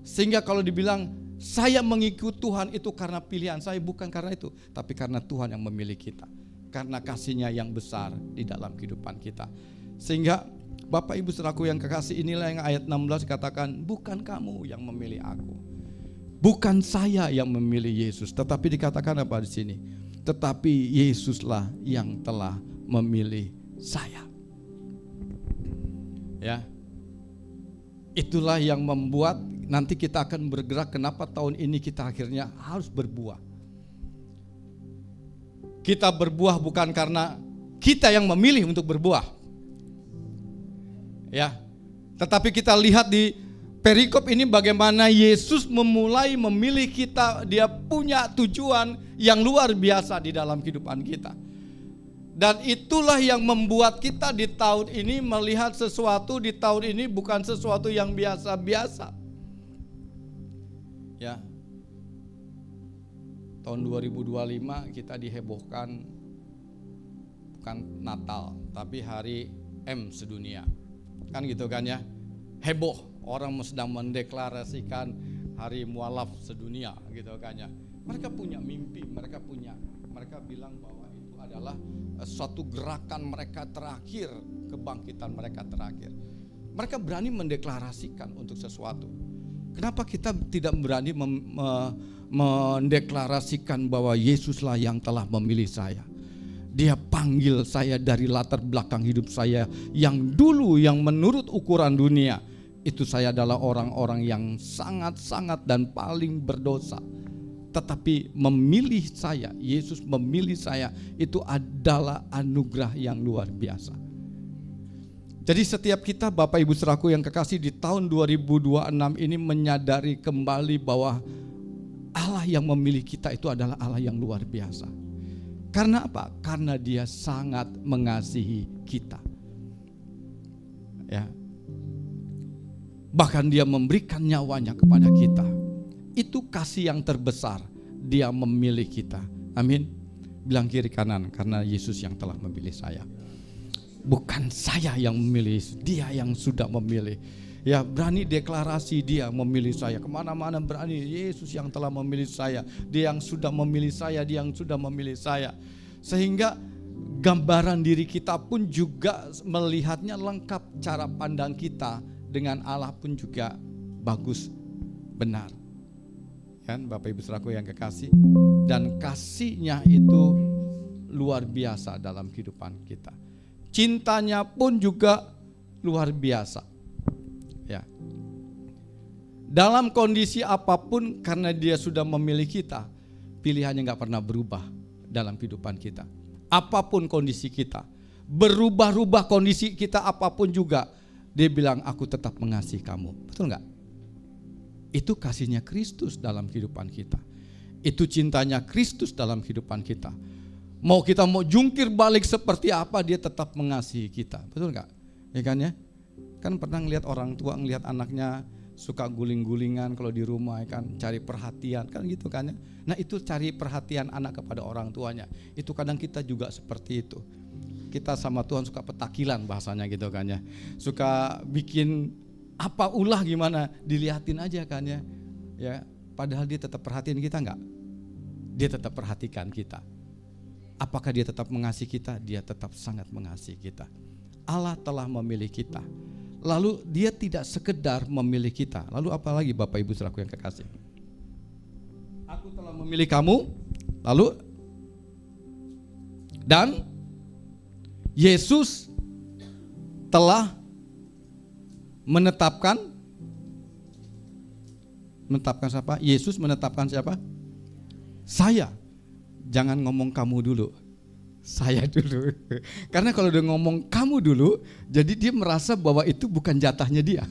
Sehingga kalau dibilang saya mengikut Tuhan itu karena pilihan saya, bukan karena itu, tapi karena Tuhan yang memilih kita. Karena kasih-Nya yang besar di dalam kehidupan kita. Sehingga Bapak Ibu Saudaraku yang kekasih, inilah yang ayat 16 katakan, bukan kamu yang memilih aku, bukan saya yang memilih Yesus, tetapi dikatakan apa di sini? Tetapi Yesuslah yang telah memilih saya. Ya, itulah yang membuat nanti kita akan bergerak. Kenapa tahun ini kita akhirnya harus berbuah? Kita berbuah bukan karena kita yang memilih untuk berbuah, ya. Tetapi kita lihat di perikop ini bagaimana Yesus memulai memilih kita. Dia punya tujuan yang luar biasa di dalam kehidupan kita. Dan itulah yang membuat kita di tahun ini melihat sesuatu di tahun ini bukan sesuatu yang biasa-biasa. Ya. Tahun 2025 kita dihebohkan bukan Natal, tapi hari M sedunia. Kan gitu kan ya. Heboh, orang sedang mendeklarasikan hari mualaf sedunia gitu kan ya. Mereka punya mimpi, mereka bilang bahwa itu adalah suatu gerakan mereka terakhir, kebangkitan mereka terakhir. Mereka berani mendeklarasikan untuk sesuatu. Kenapa kita tidak berani mendeklarasikan bahwa Yesuslah yang telah memilih saya? Dia panggil saya dari latar belakang hidup saya yang dulu, yang menurut ukuran dunia, itu saya adalah orang-orang yang sangat-sangat dan paling berdosa. Tetapi memilih saya, Yesus memilih saya, itu adalah anugerah yang luar biasa. Jadi setiap kita Bapak Ibu Saudaraku yang kekasih di tahun 2026 ini menyadari kembali bahwa Allah yang memilih kita itu adalah Allah yang luar biasa. Karena apa? Karena Dia sangat mengasihi kita. Ya. Bahkan Dia memberikan nyawanya kepada kita. Itu kasih yang terbesar, Dia memilih kita. Amin. Bilang kiri kanan, karena Yesus yang telah memilih saya. Bukan saya yang memilih, Dia yang sudah memilih. Ya, berani deklarasi Dia memilih saya. Kemana-mana berani, Yesus yang telah memilih saya. Dia yang sudah memilih saya, Dia yang sudah memilih saya. Sehingga gambaran diri kita pun juga melihatnya lengkap. Cara pandang kita dengan Allah pun juga bagus, benar. Kan Bapak Ibu Saudaraku yang kekasih, dan kasih-Nya itu luar biasa dalam kehidupan kita. Cintanya pun juga luar biasa. Ya. Dalam kondisi apapun, karena Dia sudah memilih kita, pilihannya gak pernah berubah dalam kehidupan kita. Apapun kondisi kita, berubah-ubah kondisi kita apapun juga, Dia bilang aku tetap mengasihi kamu. Betul gak? Itu kasih-Nya Kristus dalam kehidupan kita. Itu cintanya Kristus dalam kehidupan kita. Mau kita mau jungkir balik seperti apa, Dia tetap mengasihi kita. Betul gak? Ya kan ya? Kan pernah ngelihat orang tua ngelihat anaknya suka guling-gulingan kalau di rumah, ya kan, cari perhatian, kan gitu kan ya. Nah itu cari perhatian anak kepada orang tuanya. Itu kadang kita juga seperti itu. Kita sama Tuhan suka petakilan bahasanya gitu kan ya. Suka bikin apa ulah gimana, dilihatin aja kan ya. Ya, padahal Dia tetap perhatian kita enggak? Dia tetap perhatikan kita. Apakah Dia tetap mengasihi kita? Dia tetap sangat mengasihi kita. Allah telah memilih kita. Lalu Dia tidak sekedar memilih kita. Lalu apa lagi Bapak Ibu Saudaraku yang kekasih? Aku telah memilih kamu. Lalu dan Yesus telah menetapkan siapa? Yesus menetapkan siapa? Saya. Jangan ngomong kamu dulu, saya dulu. Karena kalau dia ngomong kamu dulu, jadi dia merasa bahwa itu bukan jatahnya dia.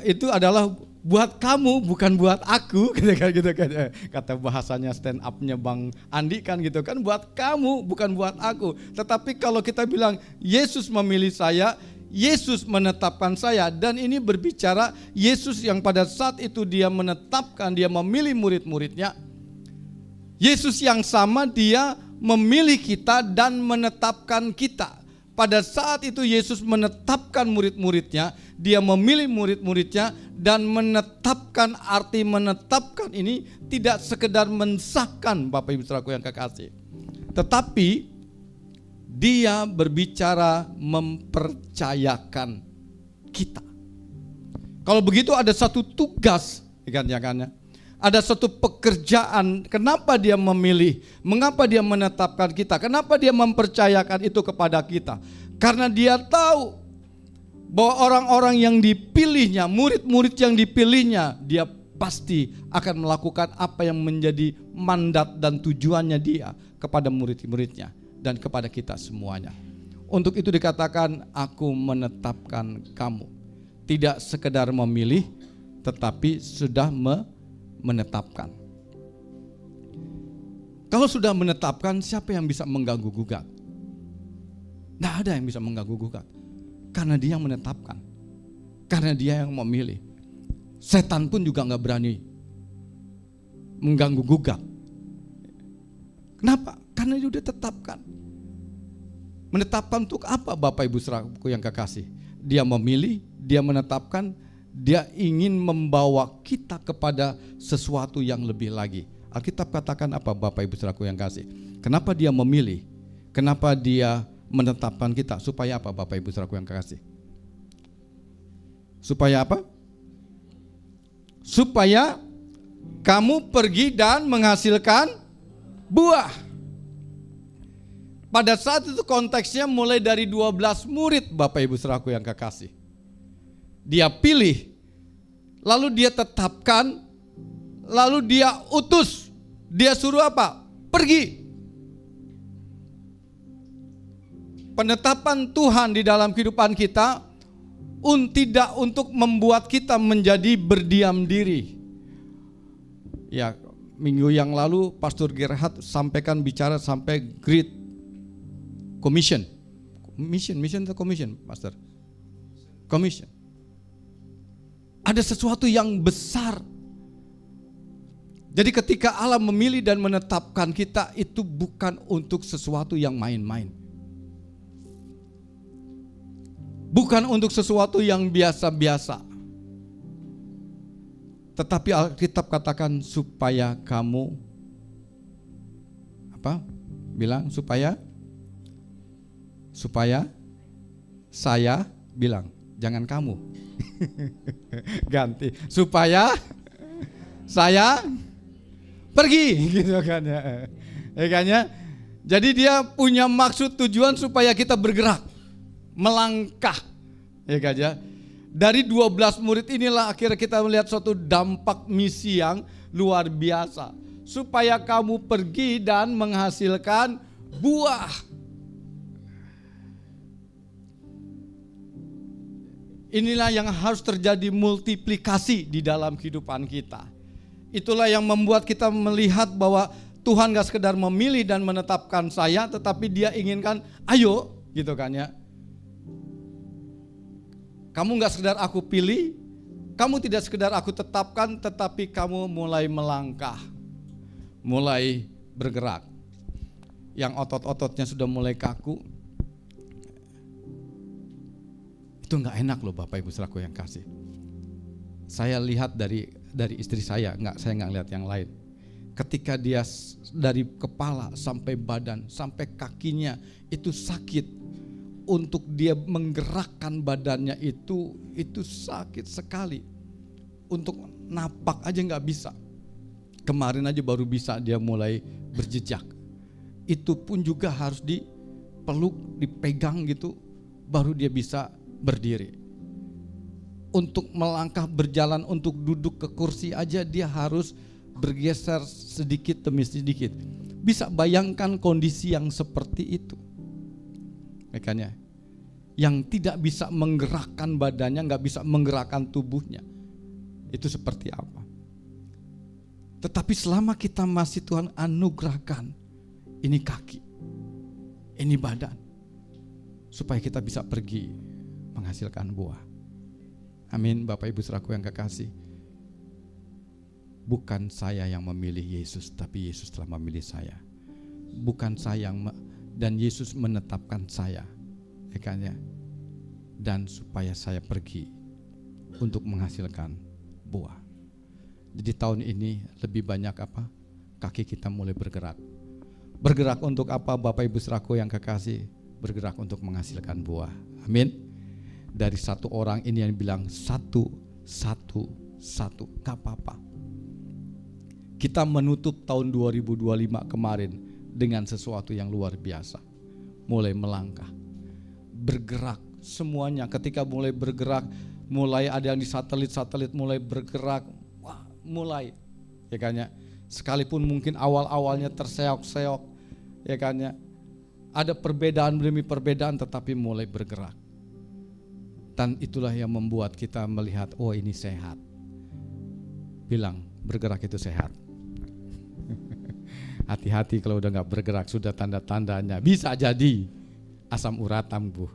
Itu adalah buat kamu, bukan buat aku, gitu kan. Kata bahasanya stand up-nya Bang Andi kan gitu kan, buat kamu, bukan buat aku. Tetapi kalau kita bilang Yesus memilih saya, Yesus menetapkan saya, dan ini berbicara Yesus yang pada saat itu Dia menetapkan, Dia memilih murid-muridnya. Yesus yang sama Dia memilih kita dan menetapkan kita. Pada saat itu Yesus menetapkan murid-muridnya, dia memilih murid-muridnya dan menetapkan. Arti menetapkan ini tidak sekedar mensahkan, Bapak Ibu Saudaraku yang kekasih, tetapi dia berbicara mempercayakan kita. Kalau begitu ada satu tugas, kan? Ada satu pekerjaan. Kenapa dia memilih? Mengapa dia menetapkan kita? Kenapa dia mempercayakan itu kepada kita? Karena dia tahu bahwa orang-orang yang dipilihnya, murid-murid yang dipilihnya, dia pasti akan melakukan apa yang menjadi mandat dan tujuannya dia kepada murid-muridnya dan kepada kita semuanya. Untuk itu dikatakan, aku menetapkan kamu. Tidak sekedar memilih, tetapi sudah menetapkan. Kalau sudah menetapkan, siapa yang bisa mengganggu gugat? Tidak ada yang bisa mengganggu gugat. Karena dia yang menetapkan. Karena dia yang memilih. Setan pun juga gak berani mengganggu gugat. Kenapa? Karena dia sudah tetapkan. Menetapkan untuk apa, Bapak Ibu Saudaraku yang kekasih? Dia memilih, dia menetapkan. Dia ingin membawa kita kepada sesuatu yang lebih lagi. Alkitab katakan apa, Bapak Ibu Saudaraku yang kasih? Kenapa dia memilih? Kenapa dia menetapkan kita? Supaya apa, Bapak Ibu Saudaraku yang kasih? Supaya apa? Supaya kamu pergi dan menghasilkan buah. Pada saat itu konteksnya mulai dari 12 murid, Bapak Ibu Saudaraku yang kekasih. Dia pilih, lalu dia tetapkan, lalu dia utus. Dia suruh apa? Pergi. Penetapan Tuhan di dalam kehidupan kita tidak untuk membuat kita menjadi berdiam diri. Ya, minggu yang lalu Pastor Gerhard sampaikan bicara sampai Great Commission. Mission atau commission, Pastor? Commission. Ada sesuatu yang besar. Jadi ketika Allah memilih dan menetapkan kita, itu bukan untuk sesuatu yang main-main. Bukan untuk sesuatu yang biasa-biasa. Tetapi Alkitab katakan supaya kamu apa? Bilang supaya saya bilang, jangan kamu. Ganti, supaya saya pergi, gitu kan ya. Ya kan ya. Jadi dia punya maksud tujuan supaya kita bergerak, melangkah. Ya kan ya. Dari 12 murid inilah akhirnya kita melihat suatu dampak misi yang luar biasa. Supaya kamu pergi dan menghasilkan buah. Inilah yang harus terjadi multiplikasi di dalam kehidupan kita. Itulah yang membuat kita melihat bahwa Tuhan gak sekedar memilih dan menetapkan saya, tetapi dia inginkan ayo gitu kan ya. Kamu gak sekedar aku pilih, kamu tidak sekedar aku tetapkan, tetapi kamu mulai melangkah, mulai bergerak. Yang otot-ototnya sudah mulai kaku, itu gak enak loh Bapak Ibu Saudaraku yang kasih. Saya lihat dari istri saya nggak lihat yang lain. Ketika dia dari kepala sampai badan, sampai kakinya itu sakit. Untuk dia menggerakkan badannya itu sakit sekali. Untuk napak aja nggak bisa. Kemarin aja baru bisa dia mulai berjejak. Itu pun juga harus dipeluk, dipegang gitu, baru dia bisa berdiri. Untuk melangkah berjalan, untuk duduk ke kursi aja dia harus bergeser sedikit demi sedikit. Bisa bayangkan kondisi yang seperti itu. Makanya yang tidak bisa menggerakkan badannya, gak bisa menggerakkan tubuhnya, itu seperti apa. Tetapi selama kita masih Tuhan anugerahkan, ini kaki, ini badan, supaya kita bisa pergi menghasilkan buah. Amin. Bapak Ibu Saudaraku yang kekasih, bukan saya yang memilih Yesus, tapi Yesus telah memilih saya. bukan saya dan Yesus menetapkan saya, ya kan ya, dan supaya saya pergi untuk menghasilkan buah. Jadi tahun ini lebih banyak apa? Kaki kita mulai bergerak. Bergerak untuk apa Bapak Ibu Saudaraku yang kekasih? Bergerak untuk menghasilkan buah. Amin. Dari satu orang ini yang bilang satu, gak apa-apa. Kita menutup tahun 2025 kemarin dengan sesuatu yang luar biasa. Mulai melangkah, bergerak semuanya. Ketika mulai bergerak, mulai ada yang di satelit mulai bergerak, wah, mulai, ya kan ya. Sekalipun mungkin awal-awalnya terseok-seok, ya kan ya. Ada perbedaan demi perbedaan, tetapi mulai bergerak. Dan itulah yang membuat kita melihat, oh ini sehat. Bilang, bergerak itu sehat. Hati-hati kalau udah gak bergerak, sudah tanda-tandanya. Bisa jadi asam urat kambuh.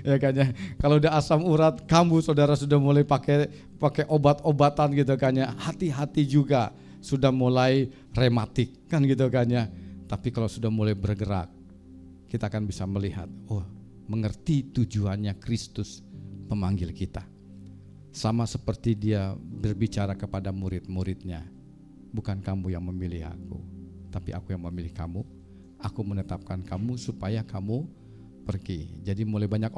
Ya kan ya. Kalau udah asam urat kambuh, saudara sudah mulai pakai obat-obatan gitu kan ya. Hati-hati juga, sudah mulai rematik kan gitu kan ya. Tapi kalau sudah mulai bergerak, kita akan bisa melihat, oh mengerti tujuannya Kristus memanggil kita. Sama seperti dia berbicara kepada murid-muridnya, bukan kamu yang memilih aku, tapi aku yang memilih kamu. Aku menetapkan kamu supaya kamu pergi. Jadi mulai banyak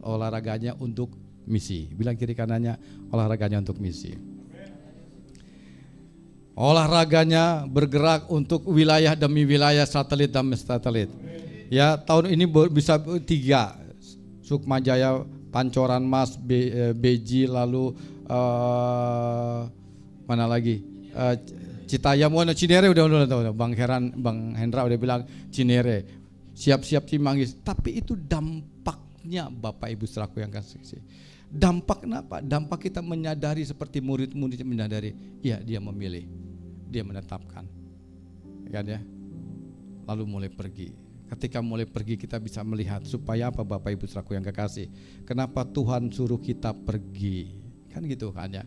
olahraganya untuk misi. Bilang kiri kanannya, olahraganya untuk misi. Olahraganya bergerak untuk wilayah demi wilayah, satelit demi satelit. Ya, tahun ini bisa 3, Sukmajaya, Pancoran Mas, Beji, lalu mana lagi? Citayam, Cinere udah Bang Hendra udah bilang Cinere. Siap-siap Cimanggis. Tapi itu dampaknya Bapak Ibu Saudaraku yang kasih. Dampak kenapa? Dampak kita menyadari seperti murid-murid menyadari, ya dia memilih, dia menetapkan. Kan ya? Lalu mulai pergi. Ketika mulai pergi kita bisa melihat supaya apa Bapak Ibu Saudaraku yang kekasih. Kenapa Tuhan suruh kita pergi? Kan gitu kan ya.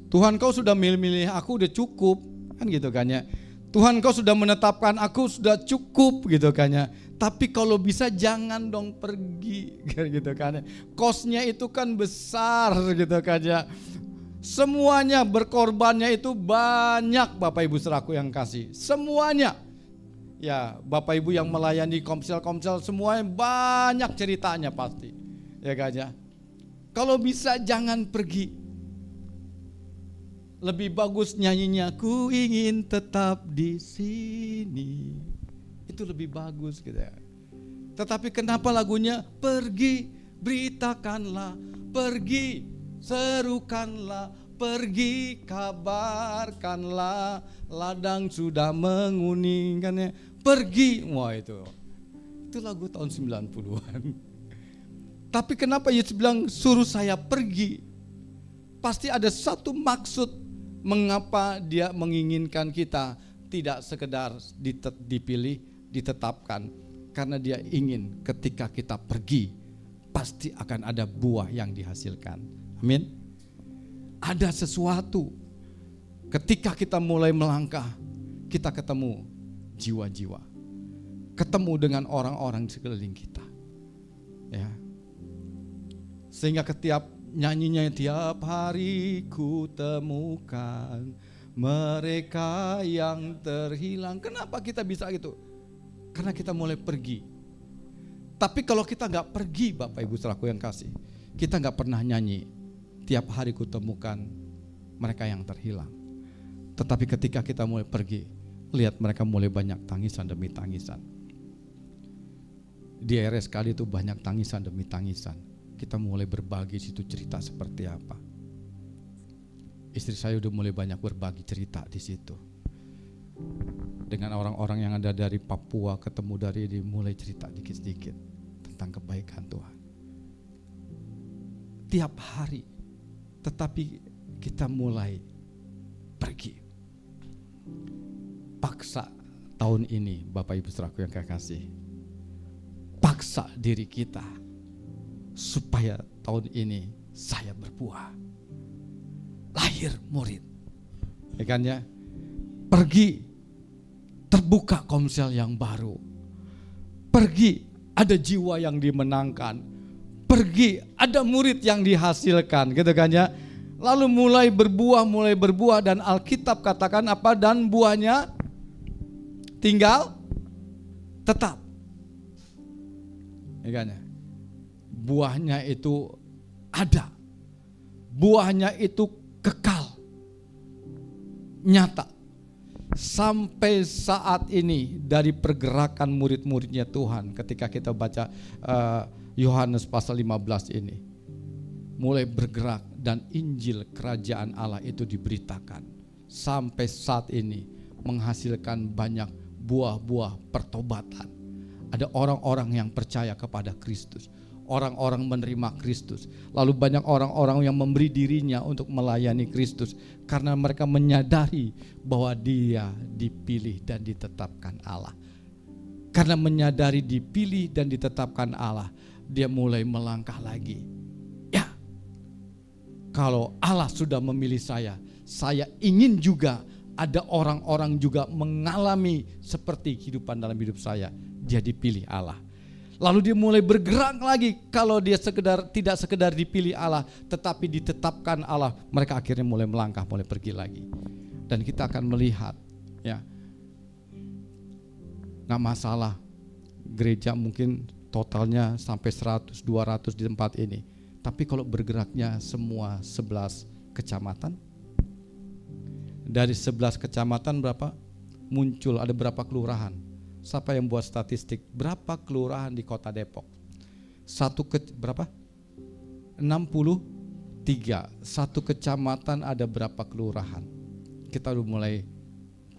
Tuhan kau sudah milih aku udah cukup, kan gitu kan ya. Tuhan kau sudah menetapkan aku sudah cukup gitu kan ya. Tapi kalau bisa jangan dong pergi kan gitu kan ya. Kosnya itu kan besar gitu kan ya. Semuanya berkorbannya itu banyak Bapak Ibu Saudaraku yang kasih. Semuanya. Ya Bapak Ibu yang melayani komsel-komsel semuanya banyak ceritanya pasti. Ya kan ya. Kalau bisa jangan pergi. Lebih bagus nyanyinya ku ingin tetap di sini. Itu lebih bagus gitu ya. Tetapi kenapa lagunya pergi beritakanlah, pergi serukanlah, pergi kabarkanlah, ladang sudah menguningkannya, pergi. Wah itu lagu tahun 90-an. Tapi kenapa Yesus bilang suruh saya pergi? Pasti ada satu maksud mengapa dia menginginkan kita tidak sekedar dipilih, ditetapkan. Karena dia ingin ketika kita pergi, pasti akan ada buah yang dihasilkan. Amin. Ada sesuatu. Ketika kita mulai melangkah, kita ketemu jiwa-jiwa. Ketemu dengan orang-orang di sekeliling kita. Ya. Sehingga nyanyinya tiap hari ku temukan mereka yang terhilang. Kenapa kita bisa gitu? Karena kita mulai pergi. Tapi kalau kita gak pergi Bapak Ibu Saudaraku yang kasih, kita gak pernah nyanyi tiap hari ku temukan mereka yang terhilang. Tetapi ketika kita mulai pergi, lihat mereka mulai banyak tangisan demi tangisan. Di RS kali itu banyak tangisan demi tangisan. Kita mulai berbagi situ cerita seperti apa. Istri saya udah mulai banyak berbagi cerita di situ. Dengan orang-orang yang ada dari Papua, ketemu dari mulai cerita dikit-dikit tentang kebaikan Tuhan. Tiap hari. Tetapi kita mulai pergi. Paksa tahun ini Bapak Ibu Saudaraku yang kekasih. Paksa diri kita supaya tahun ini saya berbuah. Lahir murid. Ya kan ya? Pergi terbuka komsel yang baru. Pergi, ada jiwa yang dimenangkan. Pergi, ada murid yang dihasilkan, gitu kan ya. Lalu mulai berbuah dan Alkitab katakan apa? Dan buahnya tinggal tetap. Ya kan ya? Buahnya itu ada. Buahnya itu kekal. Nyata. Sampai saat ini dari pergerakan murid-muridnya Tuhan, ketika kita baca Yohanes pasal 15 ini, mulai bergerak dan Injil kerajaan Allah itu diberitakan. Sampai saat ini menghasilkan banyak buah-buah pertobatan. Ada orang-orang yang percaya kepada Kristus, orang-orang menerima Kristus. Lalu banyak orang-orang yang memberi dirinya untuk melayani Kristus karena mereka menyadari bahwa dia dipilih dan ditetapkan Allah. Karena menyadari dipilih dan ditetapkan Allah, dia mulai melangkah lagi. Ya, kalau Allah sudah memilih saya ingin juga ada orang-orang juga mengalami seperti kehidupan dalam hidup saya. Dia dipilih Allah. Lalu dia mulai bergerak lagi. Kalau dia tidak sekedar dipilih Allah, tetapi ditetapkan Allah, mereka akhirnya mulai melangkah, mulai pergi lagi. Dan kita akan melihat, ya, nggak masalah gereja mungkin totalnya sampai 100, 200 di tempat ini. Tapi kalau bergeraknya semua 11 kecamatan, dari 11 kecamatan berapa? Muncul ada berapa kelurahan? Siapa yang buat statistik? Berapa kelurahan di kota Depok? Berapa? 63. Satu kecamatan ada berapa kelurahan? Kita udah mulai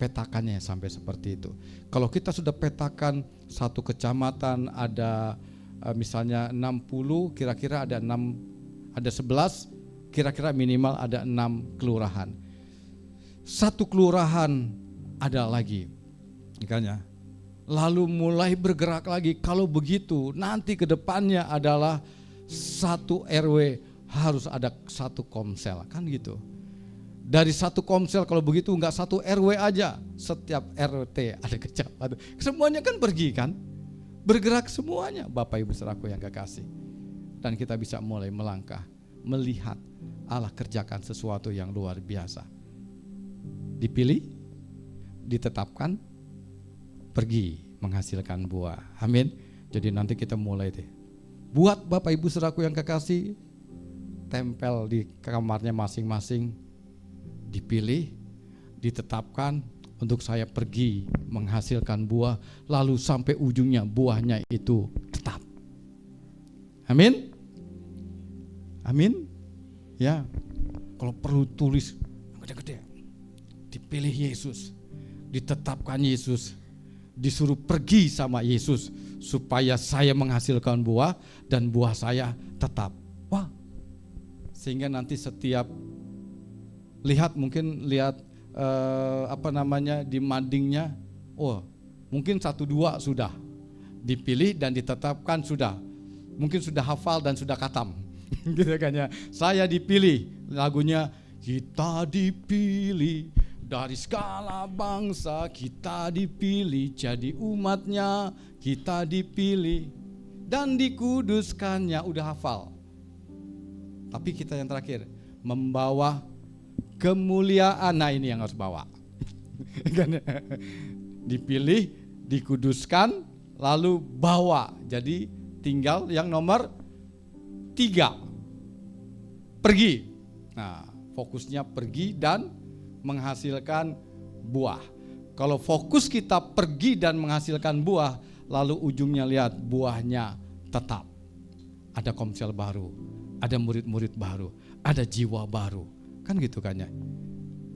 petakannya sampai seperti itu. Kalau kita sudah petakan satu kecamatan ada misalnya 60, kira-kira ada 11, kira-kira minimal ada 6 kelurahan. Satu kelurahan ada lagi, makanya. Lalu mulai bergerak lagi. Kalau begitu nanti ke depannya adalah satu RW harus ada satu komsel, kan gitu. Dari satu komsel kalau begitu enggak satu RW aja, setiap RT ada kecamatan. Semuanya kan pergi kan? Bergerak semuanya, Bapak Ibu saudaraku yang kekasih. Dan kita bisa mulai melangkah, melihat Allah kerjakan sesuatu yang luar biasa. Dipilih, ditetapkan, pergi menghasilkan buah. Amin. Jadi nanti kita mulai deh. Buat Bapak Ibu saudaraku yang kekasih, tempel di kamarnya masing-masing. Dipilih, ditetapkan untuk saya pergi menghasilkan buah, lalu sampai ujungnya buahnya itu tetap. Amin. Amin. Ya. Kalau perlu tulis gede-gede. Dipilih Yesus, ditetapkan Yesus, disuruh pergi sama Yesus supaya saya menghasilkan buah dan buah saya tetap. Wah, sehingga nanti setiap mungkin lihat di madingnya, oh mungkin 1-2 sudah dipilih dan ditetapkan sudah, mungkin sudah hafal dan sudah khatam, gitu kan ya. Saya dipilih, lagunya kita dipilih dari segala bangsa, kita dipilih jadi umatnya, kita dipilih dan dikuduskannya, udah hafal. Tapi kita yang terakhir, membawa kemuliaan, nah ini yang harus bawa. Dipilih, dikuduskan, lalu bawa. Jadi tinggal yang nomor 3, pergi. Nah, fokusnya pergi dan menghasilkan buah. Kalau fokus kita pergi dan menghasilkan buah, lalu ujungnya lihat buahnya tetap. Ada komsel baru, ada murid-murid baru, ada jiwa baru. Kan gitu kan ya.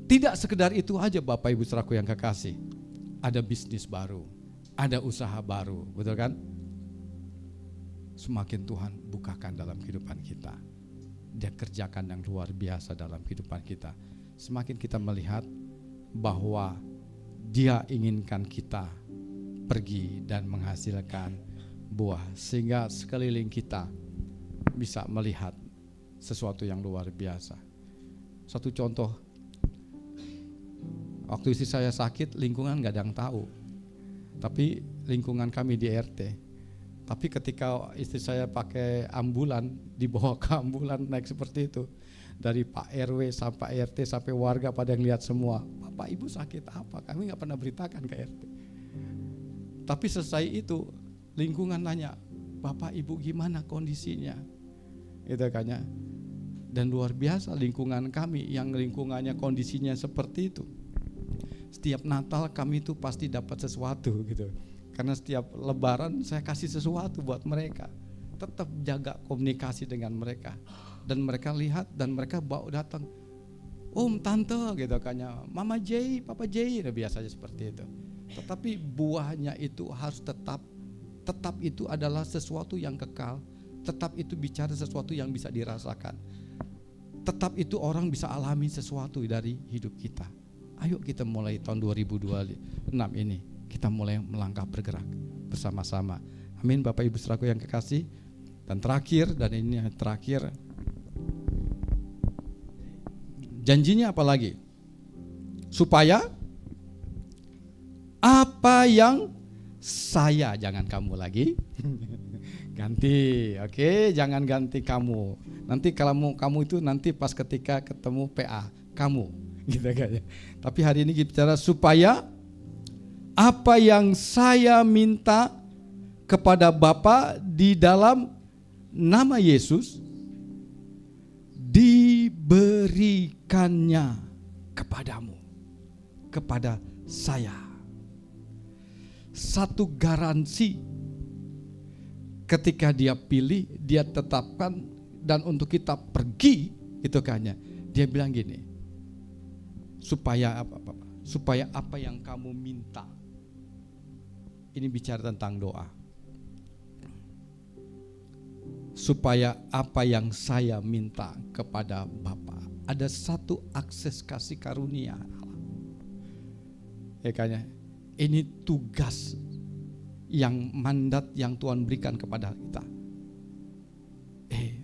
Tidak sekedar itu aja Bapak Ibu saudaraku yang kekasih. Ada bisnis baru, ada usaha baru, betul kan? Semakin Tuhan bukakan dalam kehidupan kita, Dia kerjakan yang luar biasa dalam kehidupan kita. Semakin kita melihat bahwa Dia inginkan kita pergi dan menghasilkan buah, sehingga sekeliling kita bisa melihat sesuatu yang luar biasa. Satu contoh, waktu istri saya sakit, lingkungan gak ada yang tahu. Tapi lingkungan kami di RT. Tapi ketika istri saya pakai ambulan, dibawa ke ambulan naik seperti itu, dari Pak RW sampai RT sampai warga pada yang lihat semua, Bapak Ibu sakit apa? Kami nggak pernah beritakan ke RT. Tapi selesai itu lingkungan nanya, Bapak Ibu gimana kondisinya? Itu kan ya. Dan luar biasa lingkungan kami yang lingkungannya kondisinya seperti itu. Setiap Natal kami itu pasti dapat sesuatu gitu. Karena setiap lebaran saya kasih sesuatu buat mereka. Tetap jaga komunikasi dengan mereka. Dan mereka lihat dan mereka bawa datang, Om, Tante gitu kan ya, Mama J, Papa J, biasanya seperti itu. Tetapi buahnya itu harus tetap itu adalah sesuatu yang kekal. Tetap itu bicara sesuatu yang bisa dirasakan. Tetap itu orang bisa alami sesuatu dari hidup kita. Ayo kita mulai tahun 2026 ini kita mulai melangkah bergerak bersama-sama. Amin Bapak Ibu Saudaraku yang kekasih. Dan terakhir, dan ini yang terakhir, janjinya apa lagi? Supaya apa yang saya, jangan kamu lagi, ganti, oke? Jangan ganti kamu. Nanti kalau kamu itu nanti pas ketika ketemu PA, kamu, gitu kan? Tapi hari ini kita bicara supaya apa yang saya minta kepada Bapa di dalam nama Yesus diberikannya kepadamu, kepada saya. Satu garansi ketika dia pilih, dia tetapkan, dan untuk kita pergi itu kayaknya dia bilang gini, supaya apa? Supaya apa yang kamu minta. Ini bicara tentang doa. Supaya apa yang saya minta kepada Bapa. Ada satu akses kasih karunia Allah. Ya kayaknya ini tugas yang mandat yang Tuhan berikan kepada kita.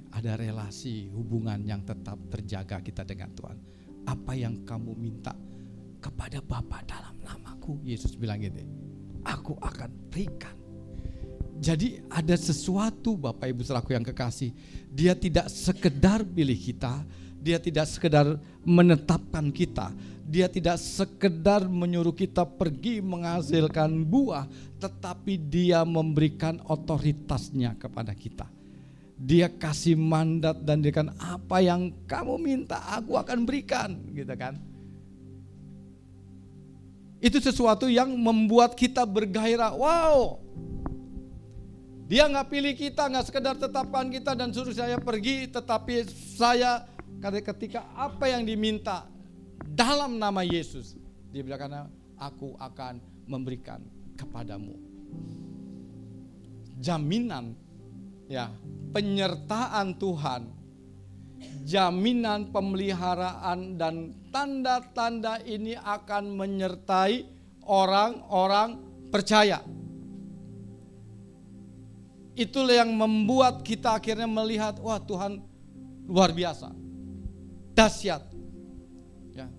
Ada relasi hubungan yang tetap terjaga kita dengan Tuhan. Apa yang kamu minta kepada Bapa dalam namaku, Yesus bilang gitu, aku akan berikan. Jadi ada sesuatu Bapak Ibu Saudaraku yang kekasih, dia tidak sekedar pilih kita, dia tidak sekedar menetapkan kita, dia tidak sekedar menyuruh kita pergi menghasilkan buah, tetapi dia memberikan otoritasnya kepada kita. Dia kasih mandat dan dia kan apa yang kamu minta aku akan berikan, gitu kan. Itu sesuatu yang membuat kita bergairah. Wow, dia gak pilih kita, gak sekedar tetapkan kita dan suruh saya pergi, tetapi saya ketika apa yang diminta dalam nama Yesus, dia bilang karena aku akan memberikan kepadamu. Jaminan, ya, penyertaan Tuhan, jaminan pemeliharaan dan tanda-tanda ini akan menyertai orang-orang percaya. Itulah yang membuat kita akhirnya melihat, wah Tuhan luar biasa, dahsyat. Ya.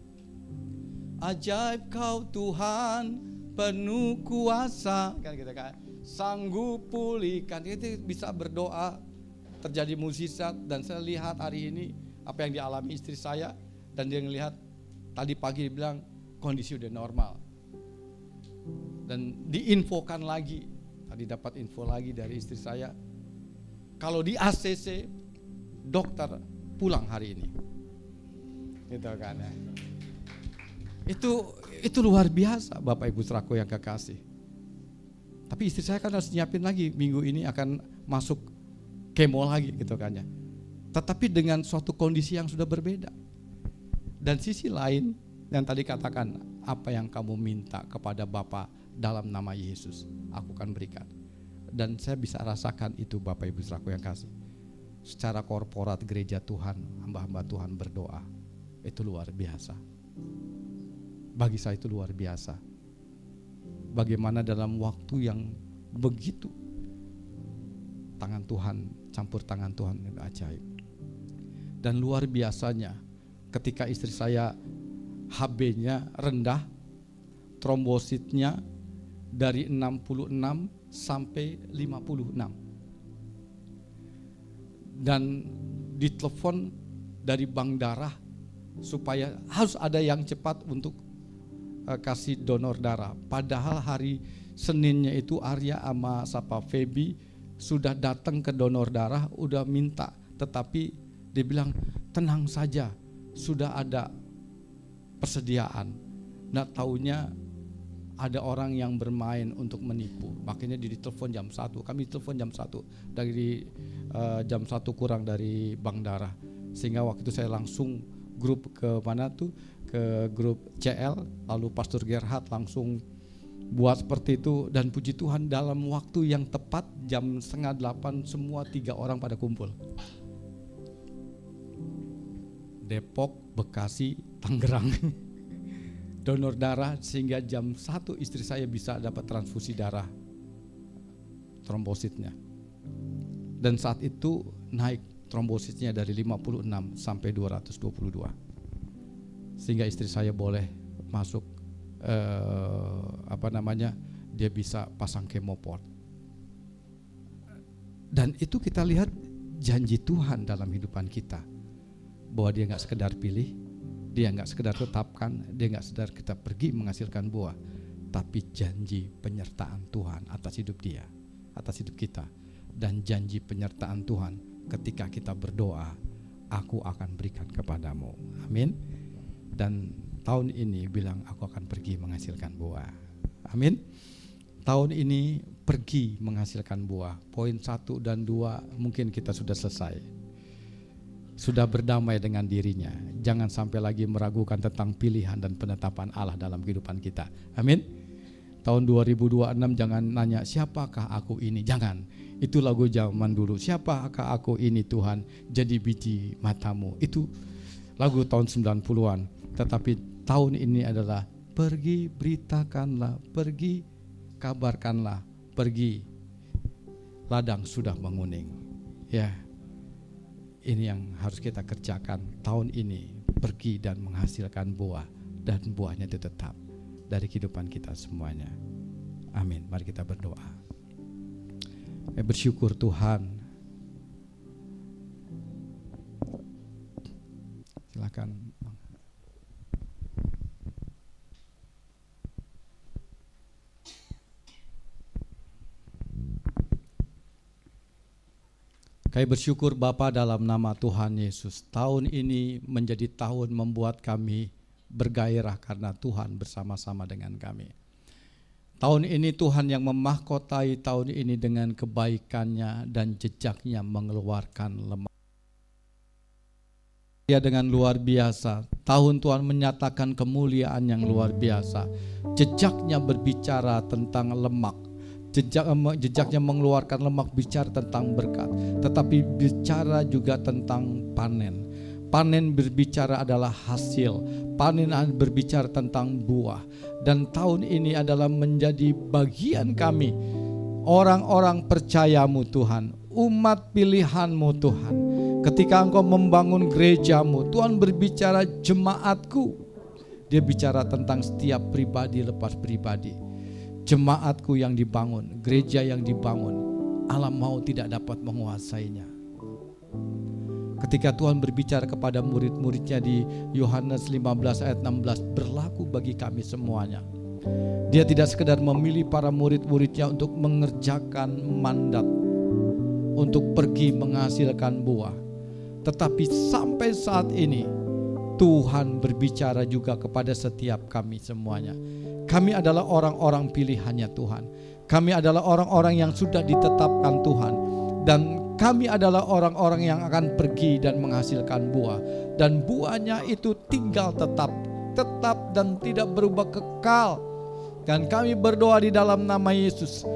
Ajaib kau Tuhan, penuh kuasa, kan kita kan, sanggup pulihkan. Itu bisa berdoa, terjadi mukjizat. Dan saya lihat hari ini apa yang dialami istri saya, dan dia ngelihat tadi pagi dia bilang kondisi udah normal. Dan diinfokan lagi, tadi dapat info lagi dari istri saya, kalau di ACC dokter pulang hari ini, gitu kan ya. Itu luar biasa Bapak Ibu Saudaraku yang kekasih. Tapi istri saya kan harus nyiapin lagi, minggu ini akan masuk kemo lagi, gitu kan ya. Tetapi dengan suatu kondisi yang sudah berbeda. Dan sisi lain yang tadi katakan, apa yang kamu minta kepada Bapa dalam nama Yesus, aku akan berikan. Dan saya bisa rasakan itu Bapak Ibu Saudaraku yang kasih. Secara korporat gereja Tuhan, hamba-hamba Tuhan berdoa, itu luar biasa. Bagi saya itu luar biasa. Bagaimana dalam waktu yang begitu, tangan Tuhan, campur tangan Tuhan itu ajaib. Dan luar biasanya ketika istri saya HB-nya rendah, trombositnya dari 66 sampai 56. Dan ditelepon dari bank darah supaya harus ada yang cepat untuk kasih donor darah. Padahal hari Seninnya itu Arya sama Sapa Feby sudah datang ke donor darah, udah minta, tetapi dia bilang tenang saja, sudah ada persediaan. Nah taunya ada orang yang bermain untuk menipu. Makanya dia ditelepon jam 1. Kami telepon jam 1 dari jam 1 kurang dari bank darah. Sehingga waktu itu saya langsung grup ke mana tuh, ke grup CL, lalu Pastor Gerhard langsung buat seperti itu, dan puji Tuhan dalam waktu yang tepat jam 7:30 semua 3 orang pada kumpul. Depok, Bekasi, Tangerang. Donor darah sehingga jam 1 istri saya bisa dapat transfusi darah, trombositnya. Dan saat itu naik trombositnya dari 56 sampai 222. Sehingga istri saya boleh masuk dia bisa pasang kemoport. Dan itu kita lihat janji Tuhan dalam kehidupan kita, bahwa dia gak sekedar pilih, dia gak sekedar tetapkan, dia gak sekedar kita pergi menghasilkan buah, tapi janji penyertaan Tuhan atas hidup dia, atas hidup kita. Dan janji penyertaan Tuhan ketika kita berdoa, aku akan berikan kepadamu. Amin. Dan tahun ini bilang aku akan pergi menghasilkan buah. Amin. Tahun ini pergi menghasilkan buah. Poin 1 dan 2 mungkin kita sudah selesai. Sudah berdamai dengan dirinya. Jangan sampai lagi meragukan tentang pilihan dan penetapan Allah dalam kehidupan kita. Amin. Tahun 2026 jangan nanya siapakah aku ini. Jangan. Itu lagu zaman dulu. Siapakah aku ini Tuhan, jadi biji matamu. Itu lagu tahun 90-an. Tetapi tahun ini adalah pergi beritakanlah, pergi kabarkanlah, pergi ladang sudah menguning. Ya, ini yang harus kita kerjakan tahun ini, pergi dan menghasilkan buah, dan buahnya itu tetap dari kehidupan kita semuanya. Amin. Mari kita berdoa. Bersyukur Tuhan. Silakan. Kami bersyukur Bapa dalam nama Tuhan Yesus. Tahun ini menjadi tahun membuat kami bergairah karena Tuhan bersama-sama dengan kami. Tahun ini Tuhan yang memahkotai tahun ini dengan kebaikannya dan jejaknya mengeluarkan lemak. Dia dengan luar biasa. Tahun Tuhan menyatakan kemuliaan yang luar biasa. Jejaknya berbicara tentang lemak. Jejaknya mengeluarkan lemak, bicara tentang berkat, tetapi bicara juga tentang panen. Panen berbicara adalah hasil, panen berbicara tentang buah. Dan tahun ini adalah menjadi bagian kami, orang-orang percayamu Tuhan, umat pilihanmu Tuhan. Ketika Engkau membangun gerejamu, Tuhan berbicara jemaatku. Dia bicara tentang setiap pribadi lepas pribadi. Jemaatku yang dibangun, gereja yang dibangun, Allah mau tidak dapat menguasainya. Ketika Tuhan berbicara kepada murid-muridnya di Yohanes 15 ayat 16, berlaku bagi kami semuanya. Dia tidak sekedar memilih para murid-muridnya untuk mengerjakan mandat, untuk pergi menghasilkan buah. Tetapi sampai saat ini, Tuhan berbicara juga kepada setiap kami semuanya. Kami adalah orang-orang pilihannya Tuhan. Kami adalah orang-orang yang sudah ditetapkan Tuhan. Dan kami adalah orang-orang yang akan pergi dan menghasilkan buah. Dan buahnya itu tinggal tetap dan tidak berubah kekal. Dan kami berdoa di dalam nama Yesus,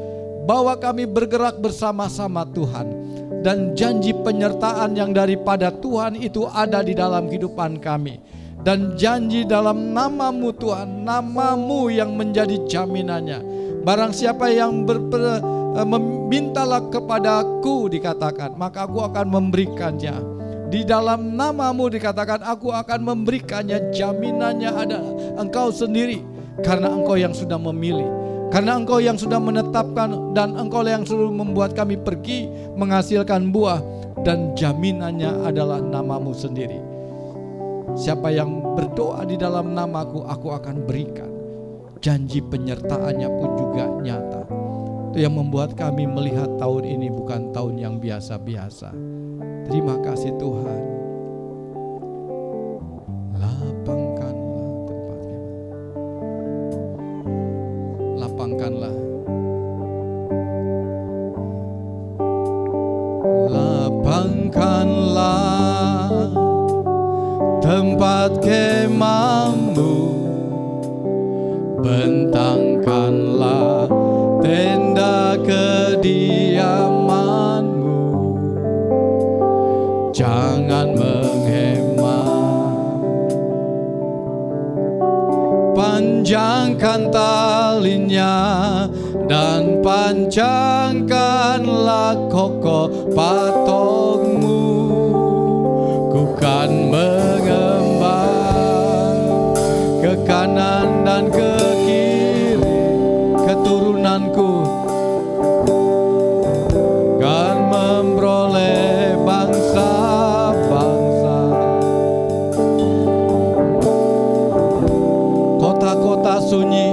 bahwa kami bergerak bersama-sama Tuhan. Dan janji penyertaan yang daripada Tuhan itu ada di dalam kehidupan kami. Dan janji dalam namamu Tuhan, namamu yang menjadi jaminannya. Barang siapa yang memintalah kepadaku dikatakan, maka aku akan memberikannya. Di dalam namamu dikatakan, aku akan memberikannya. Jaminannya adalah Engkau sendiri, karena Engkau yang sudah memilih. Karena Engkau yang sudah menetapkan dan Engkau yang sudah membuat kami pergi menghasilkan buah, dan jaminannya adalah nama-Mu sendiri. Siapa yang berdoa di dalam nama-Ku, Aku akan berikan. Janji penyertaannya pun juga nyata. Itu yang membuat kami melihat tahun ini bukan tahun yang biasa-biasa. Terima kasih Tuhan. Lapangkanlah tempat kami. Lapangkanlah. Lapangkanlah tempat kemah-Mu. Bentangkanlah tenda kediaman-Mu. Jangan menghemat. Panjangkan talinya dan pancangkanlah kokoh patokmu. Ku kan mengembang ke kanan dan ke kiri, keturunanku kan memperoleh bangsa-bangsa. Kota-kota sunyi,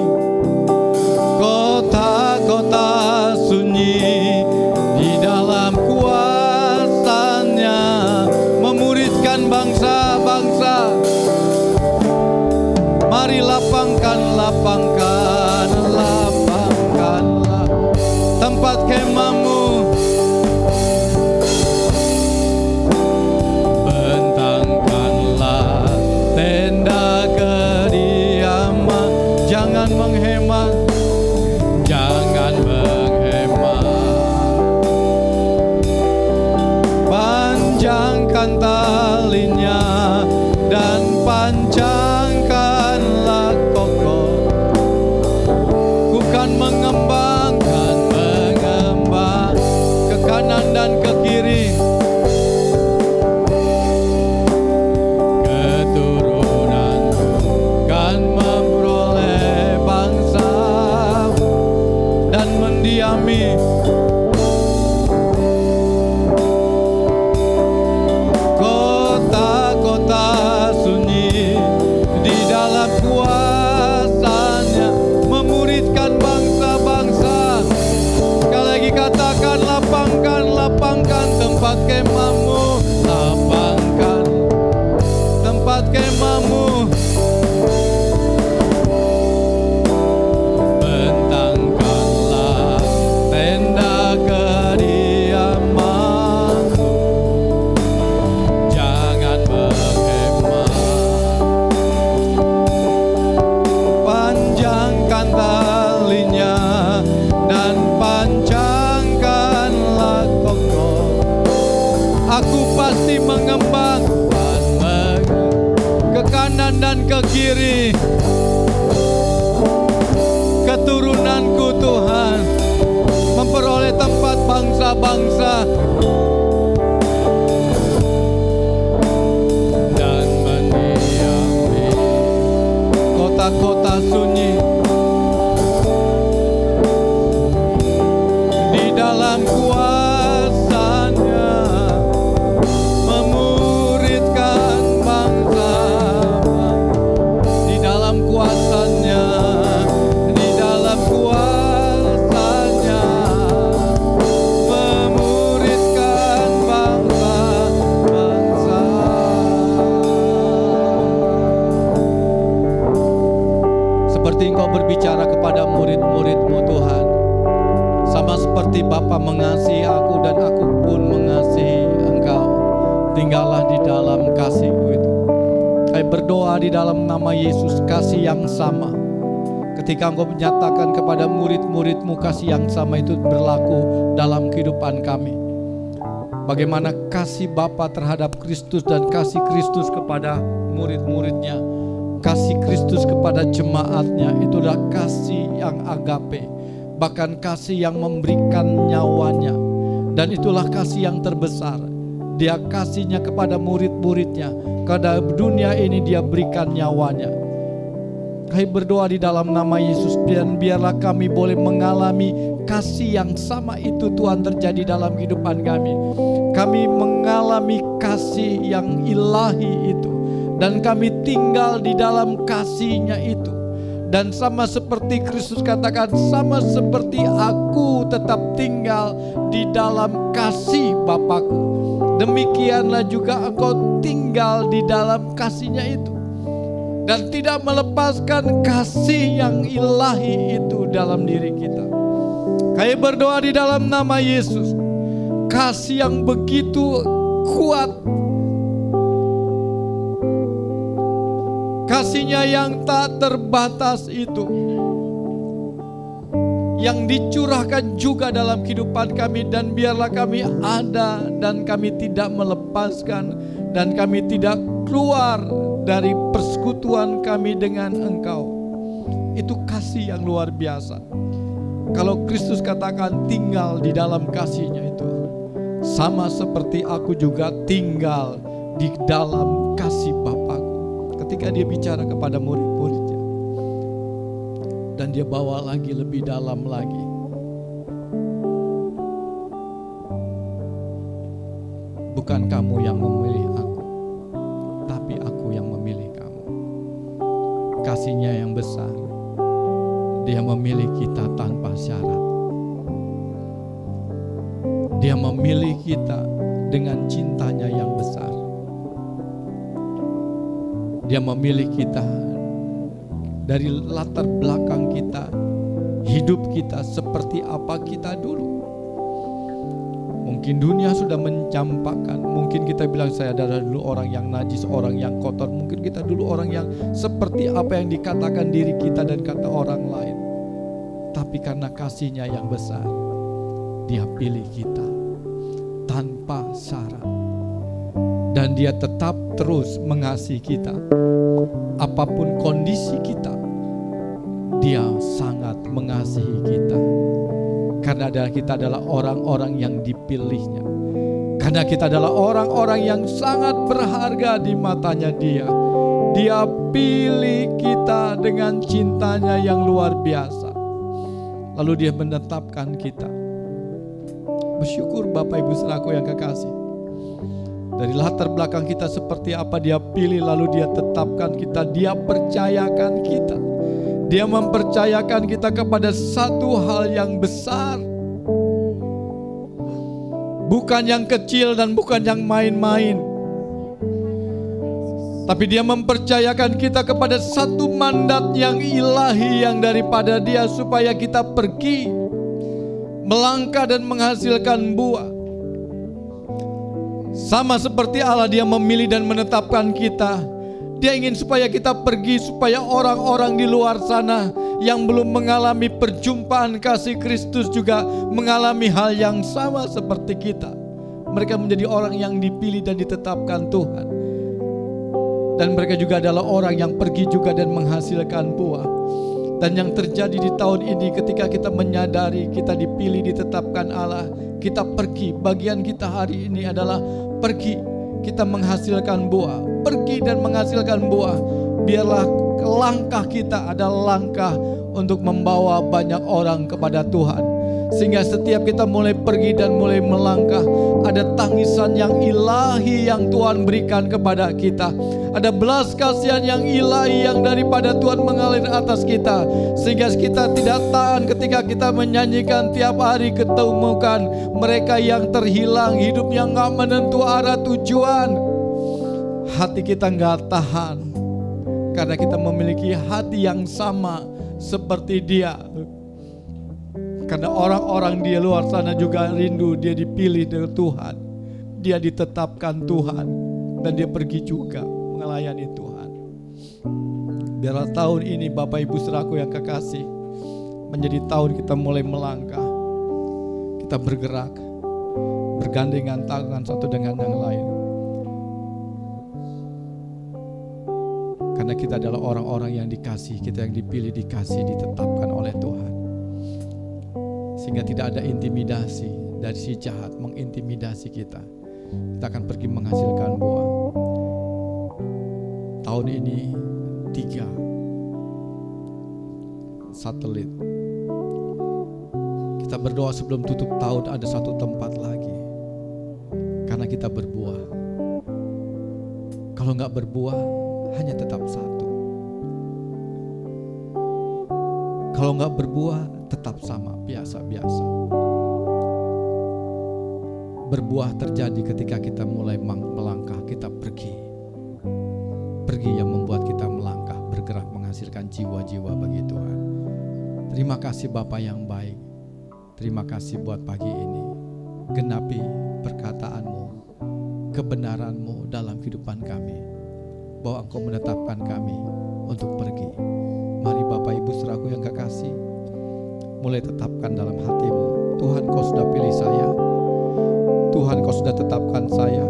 kota-kota sunyi, di dalam kuasa-Nya memuridkan bangsa-bangsa. Mari lapangkanlah tempat kemah-Mu. Bentangkanlah tenda kediaman. Jangan menghemat, jangan menghemat. Panjangkan talinya dan pancangkanlah kokoh. Ku kan mengembang ke kanan dan ke kiri. Keturunanku kan memperoleh bangsa dan mendiami. Kota-kota sunyi, di dalam kuasa-Nya memuridkan bangsa-bangsa. Sekali lagi katakan, lapangkan tempat kemah-Mu. Lapangkan tempat kemah-Mu. Bentangkanlah tenda kediaman-Mu. Jangan menghemat. Panjangkan talinya dan pancangkanlah kokoh. Aku pasti mengembang ke kanan dan ke kiri. Keturunanku Tuhan memperoleh tempat bangsa-bangsa dan mendiami kota-kota sunyi. Di dalam kuasa-Nya memuridkan bangsa. Di dalam kuasa-Nya, di dalam kuasa-Nya memuridkan bangsa-bangsa. Seperti Engkau berbicara kepada murid-murid-Mu Tuhan, sama seperti Bapa mengasihi aku dan aku pun mengasihi Engkau. Tinggallah di dalam kasih-Mu itu. Kami berdoa di dalam nama Yesus, kasih yang sama. Ketika Engkau menyatakan kepada murid-murid-Mu kasih yang sama itu berlaku dalam kehidupan kami. Bagaimana kasih Bapa terhadap Kristus dan kasih Kristus kepada murid-muridnya, kasih Kristus kepada jemaatnya, itulah kasih yang agape. Bahkan kasih yang memberikan nyawanya. Dan itulah kasih yang terbesar. Dia kasihnya kepada murid-muridnya. Kepada dunia ini dia berikan nyawanya. Kami berdoa di dalam nama Yesus, dan biarlah kami boleh mengalami kasih yang sama itu Tuhan terjadi dalam kehidupan kami. Kami mengalami kasih yang ilahi itu, dan kami tinggal di dalam kasih-Nya itu. Dan sama seperti Kristus katakan, sama seperti aku tetap tinggal di dalam kasih Bapakku, demikianlah juga engkau tinggal di dalam kasih-Nya itu. Dan tidak melepaskan kasih yang ilahi itu dalam diri kita. Kami berdoa di dalam nama Yesus, kasih yang begitu kuat, kasih-Nya yang tak terbatas itu, yang dicurahkan juga dalam kehidupan kami. Dan biarlah kami ada, dan kami tidak melepaskan, dan kami tidak keluar dari persekutuan kami dengan Engkau. Itu kasih yang luar biasa. Kalau Kristus katakan tinggal di dalam kasih-Nya itu, sama seperti aku juga tinggal di dalam kasih Bapakku. Ketika dia bicara kepada murid-muridnya, dan dia bawa lagi lebih dalam lagi. Bukan kamu yang memilih aku, tapi aku yang memilih kamu. Kasih-Nya yang besar, Dia memilih kita tanpa syarat. Dia memilih kita dengan cintanya yang besar. Dia memilih kita dari latar belakang kita, hidup kita seperti apa kita dulu. Mungkin dunia sudah mencampakkan, mungkin kita bilang saya adalah dulu orang yang najis, orang yang kotor. Mungkin kita dulu orang yang seperti apa yang dikatakan diri kita dan kata orang lain. Tapi karena kasih-Nya yang besar, Dia pilih kita tanpa syarat. Dan Dia tetap terus mengasihi kita. Apapun kondisi kita, Dia sangat mengasihi kita. Karena kita adalah orang-orang yang dipilih-Nya. Karena kita adalah orang-orang yang sangat berharga di matanya Dia. Dia pilih kita dengan cintanya yang luar biasa. Lalu Dia menetapkan kita. Bersyukur Bapak Ibu Saudaraku yang kekasih. Dari latar belakang kita seperti apa Dia pilih, lalu Dia tetapkan kita. Dia percayakan kita. Dia mempercayakan kita kepada satu hal yang besar. Bukan yang kecil dan bukan yang main-main. Tapi Dia mempercayakan kita kepada satu mandat yang ilahi yang daripada Dia, supaya kita pergi, melangkah dan menghasilkan buah. Sama seperti Allah, Dia memilih dan menetapkan kita. Dia ingin supaya kita pergi, supaya orang-orang di luar sana yang belum mengalami perjumpaan kasih Kristus juga mengalami hal yang sama seperti kita. Mereka menjadi orang yang dipilih dan ditetapkan Tuhan. Dan mereka juga adalah orang yang pergi juga dan menghasilkan buah. Dan yang terjadi di tahun ini, ketika kita menyadari kita dipilih, ditetapkan Allah, kita pergi. Bagian kita hari ini adalah pergi, kita menghasilkan buah. Pergi dan menghasilkan buah. Biarlah langkah kita adalah langkah untuk membawa banyak orang kepada Tuhan. Sehingga setiap kita mulai pergi dan mulai melangkah, ada tangisan yang ilahi yang Tuhan berikan kepada kita. Ada belas kasihan yang ilahi yang daripada Tuhan mengalir atas kita. Sehingga kita tidak tahan ketika kita menyanyikan tiap hari, ketemukan mereka yang terhilang, hidup yang gak menentu arah tujuan. Hati kita gak tahan, karena kita memiliki hati yang sama seperti Dia. Karena orang-orang di luar sana juga rindu, dia dipilih dari Tuhan, dia ditetapkan Tuhan, dan dia pergi juga melayani Tuhan. Biarlah tahun ini Bapak Ibu Saudaraku yang kekasih menjadi tahun kita mulai melangkah, kita bergerak, bergandengan tangan satu dengan yang lain. Karena kita adalah orang-orang yang dikasih, kita yang dipilih, dikasih, ditetapkan oleh Tuhan. Sehingga tidak ada intimidasi dari si jahat mengintimidasi kita. Kita akan pergi menghasilkan buah. Tahun ini 3 satelit. Kita berdoa sebelum tutup tahun ada satu tempat lagi. Karena kita berbuah. Kalau nggak berbuah, hanya tetap satu. Kalau nggak berbuah, tetap sama, biasa-biasa. Berbuah terjadi ketika kita mulai melangkah, kita pergi. Pergi yang membuat kita melangkah, bergerak menghasilkan jiwa-jiwa bagi Tuhan. Terima kasih Bapa yang baik. Terima kasih buat pagi ini. Genapi perkataan-Mu, kebenaran-Mu dalam kehidupan kami. Bahwa Engkau menetapkan kami untuk pergi. Mari Bapak Ibu saudaraku yang kekasih, mulai tetapkan dalam hatimu. Tuhan, Kau sudah pilih saya. Tuhan, Kau sudah tetapkan saya.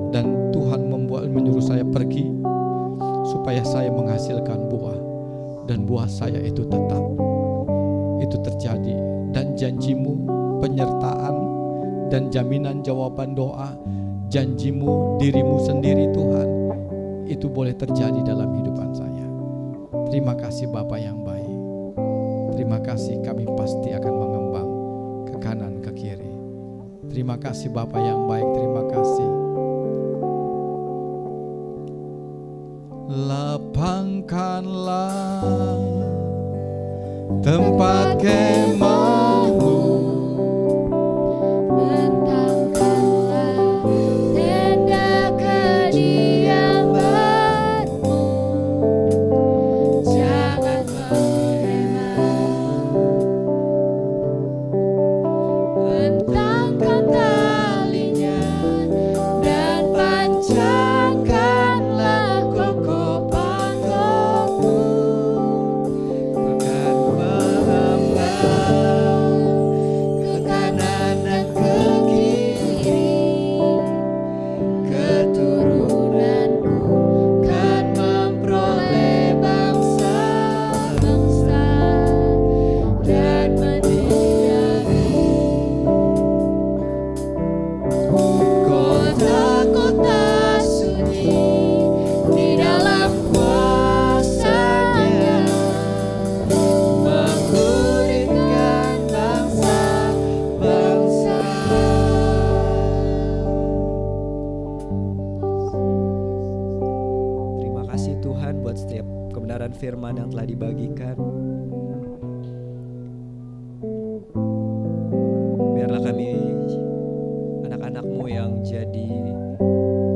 Dan Tuhan menyuruh saya pergi supaya saya menghasilkan buah. Dan buah saya itu tetap. Itu terjadi. Dan janji-Mu, penyertaan dan jaminan jawaban doa, janji-Mu, diri-Mu sendiri Tuhan, itu boleh terjadi dalam kehidupan saya. Terima kasih Bapa yang baik. Terima kasih, kami pasti akan mengembang ke kanan ke kiri. Terima kasih Bapa yang baik. Terima kasih. Lapangkanlah tempat kemah-Mu, bentangkanlah tenda kediaman-Mu, jangan menghemah. Bentangkan talinya dan pancangkanlah kokoh patok-Mu. Akan mengembang ke kanan dan ke kiri. Keturunanku kan memperoleh bangsa-bangsa dan menjadi kota-kota sunyi di dalam kuasa-Nya, menggulirkan bangsa-bangsa. Terima kasih Tuhan buat setiap kebenaran firman yang telah dibagikan. Biarlah kami anak-anak-Mu yang jadi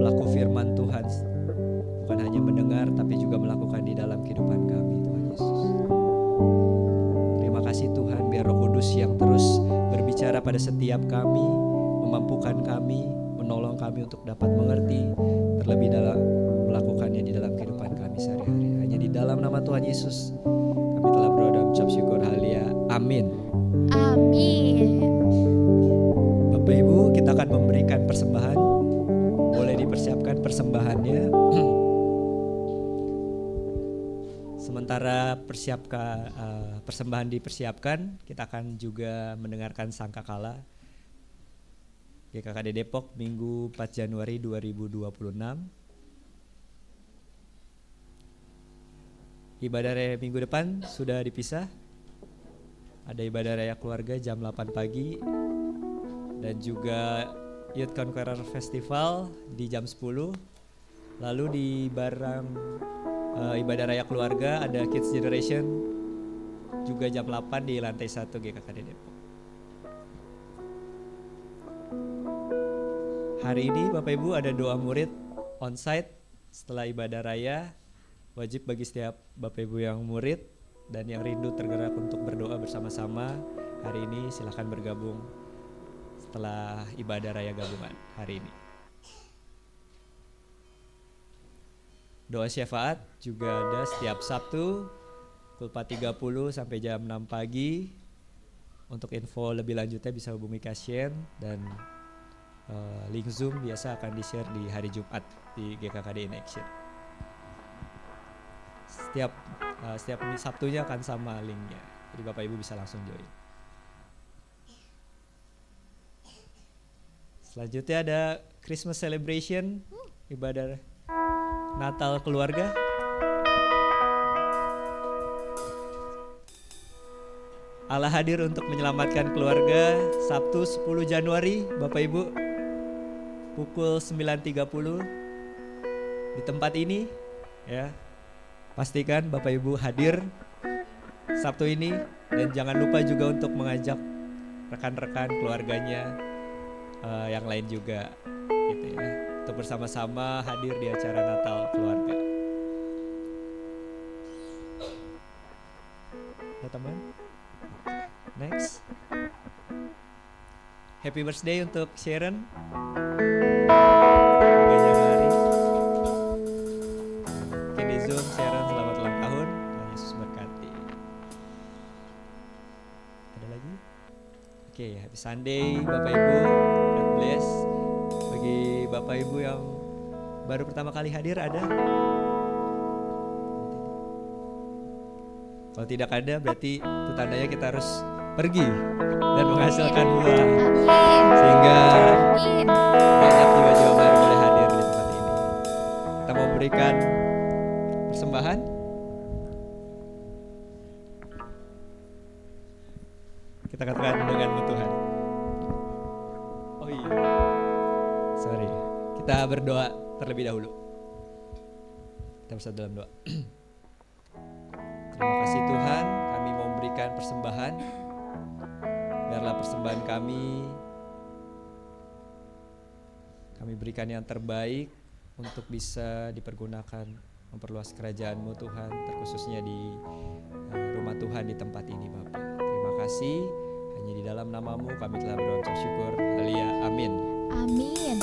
pelaku firman Tuhan, bukan hanya mendengar tapi juga melakukan di dalam kehidupan kami, Tuhan Yesus. Terima kasih Tuhan, biar Roh Kudus yang terus berbicara pada setiap kami, memampukan kami, menolong kami untuk dapat mengerti, terlebih dalam melakukannya di dalam kehidupan kami sehari-hari. Hanya di dalam nama Tuhan Yesus kami telah berdoa dan mengucap syukur. Haleluya. Amin. Amin. Bapak Ibu, kita akan memberikan persembahan. Boleh dipersiapkan persembahannya. Sementara persembahan dipersiapkan, kita akan juga mendengarkan sangkakala GKKD Depok Minggu 4 Januari 2026. Ibadah raya minggu depan sudah dipisah. Ada ibadah raya keluarga jam 8 pagi dan juga Youth Conqueror Festival di jam 10. Lalu di barang ibadah raya keluarga ada Kids Generation juga jam 8 di lantai 1 GKKD Depok. Hari ini Bapak Ibu ada doa murid onsite setelah ibadah raya. Wajib bagi setiap Bapak Ibu yang murid dan yang rindu tergerak untuk berdoa bersama-sama. Hari ini silakan bergabung setelah ibadah raya gabungan hari ini. Doa syafaat juga ada setiap Sabtu pukul 4.30 sampai jam 6 pagi. Untuk info lebih lanjutnya bisa hubungi Kasien dan link Zoom biasa akan di-share di hari Jumat di GKKD in Action. Setiap Sabtunya akan sama linknya, jadi Bapak Ibu bisa langsung join. Selanjutnya ada Christmas Celebration, ibadah Natal keluarga. Allah hadir untuk menyelamatkan keluarga. Sabtu 10 Januari Bapak Ibu, pukul 9.30 di tempat ini ya. Pastikan Bapak Ibu hadir Sabtu ini, dan jangan lupa juga untuk mengajak rekan-rekan keluarganya yang lain juga gitu ya, untuk bersama-sama hadir di acara Natal keluarga. Ya teman. Next. Happy birthday untuk Sharon. Semoga hari. Mungkin di Zoom Sharon selamat ulang tahun. Tuhan Yesus berkati. Ada lagi? Oke, happy Sunday Bapak Ibu. God bless. Bagi Bapak Ibu yang baru pertama kali hadir ada? Kalau tidak ada berarti itu tandanya kita harus pergi dan menghasilkan buah, sehingga banyak jiwa-jiwa baru boleh hadir di tempat ini. Kita mau berikan persembahan. Kita katakan denganmu Tuhan. Oh iya, sorry. Kita berdoa terlebih dahulu. Kita bersatu dalam doa. Terima kasih Tuhan, kami mau memberikan persembahan. Biarlah persembahan kami berikan yang terbaik untuk bisa dipergunakan memperluas kerajaan-Mu Tuhan, terkhususnya di rumah Tuhan di tempat ini Bapa. Terima kasih, hanya di dalam nama-Mu kami telah berdoa syukur. Haleluya, amin. Amin.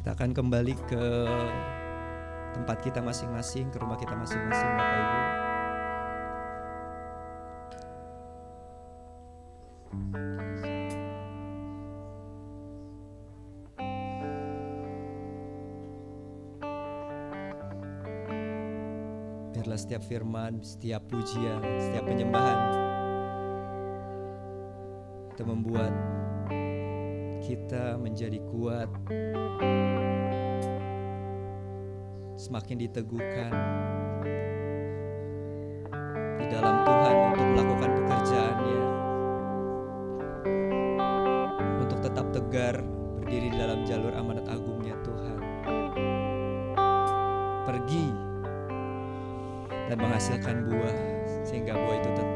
Kita akan kembali ke tempat kita masing-masing, ke rumah kita masing-masing, Bapak Ibu. Biarlah setiap firman, setiap pujian, setiap penyembahan itu membuat kita menjadi kuat, semakin diteguhkan di dalam Tuhan untuk melakukan pekerjaannya, untuk tetap tegar berdiri di dalam jalur amanat agungnya Tuhan. Pergi dan menghasilkan buah, sehingga buah itu tetap.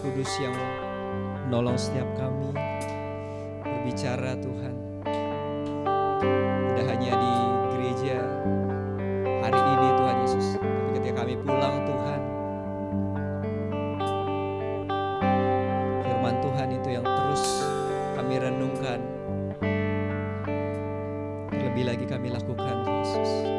Kudus yang menolong setiap kami, berbicara Tuhan, tidak hanya di gereja hari ini Tuhan Yesus, tapi ketika kami pulang Tuhan, firman Tuhan itu yang terus kami renungkan, terlebih lagi kami lakukan Yesus.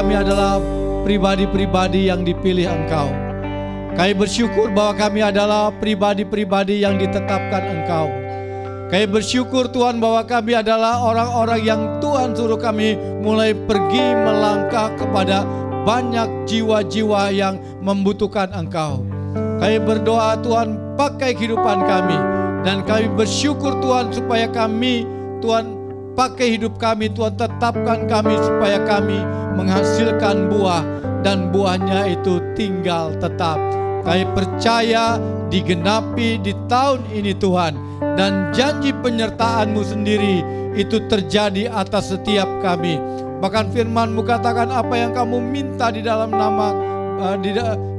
kami adalah pribadi-pribadi yang dipilih Engkau. Kami bersyukur bahwa kami adalah pribadi-pribadi yang ditetapkan Engkau. Kami bersyukur Tuhan bahwa kami adalah orang-orang yang Tuhan suruh kami mulai pergi melangkah kepada banyak jiwa-jiwa yang membutuhkan Engkau. Kami berdoa Tuhan pakai kehidupan kami, dan kami bersyukur Tuhan supaya kami, Tuhan pakai hidup kami, Tuhan tetapkan kami supaya kami menghasilkan buah, dan buahnya itu tinggal tetap. Kami percaya digenapi di tahun ini Tuhan, dan janji penyertaan-Mu sendiri itu terjadi atas setiap kami. Bahkan firman-Mu katakan apa yang kamu minta di dalam nama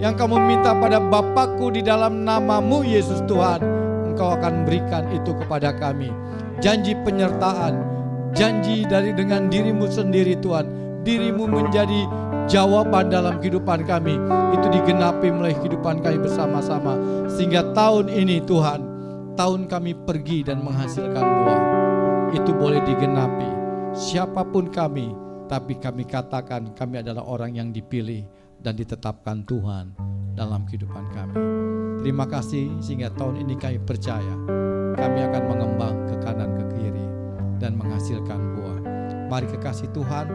yang kamu minta pada Bapakku di dalam nama-Mu Yesus Tuhan, Engkau akan berikan itu kepada kami. Janji penyertaan, janji dengan diri-Mu sendiri Tuhan, diri-Mu menjadi jawaban dalam kehidupan kami, itu digenapi melalui kehidupan kami bersama-sama. Sehingga tahun ini Tuhan, tahun kami pergi dan menghasilkan buah, itu boleh digenapi. Siapapun kami, tapi kami katakan kami adalah orang yang dipilih dan ditetapkan Tuhan dalam kehidupan kami. Terima kasih sehingga tahun ini kami percaya kami akan mengembang ke kanan ke kiri dan menghasilkan buah. Mari kekasih Tuhan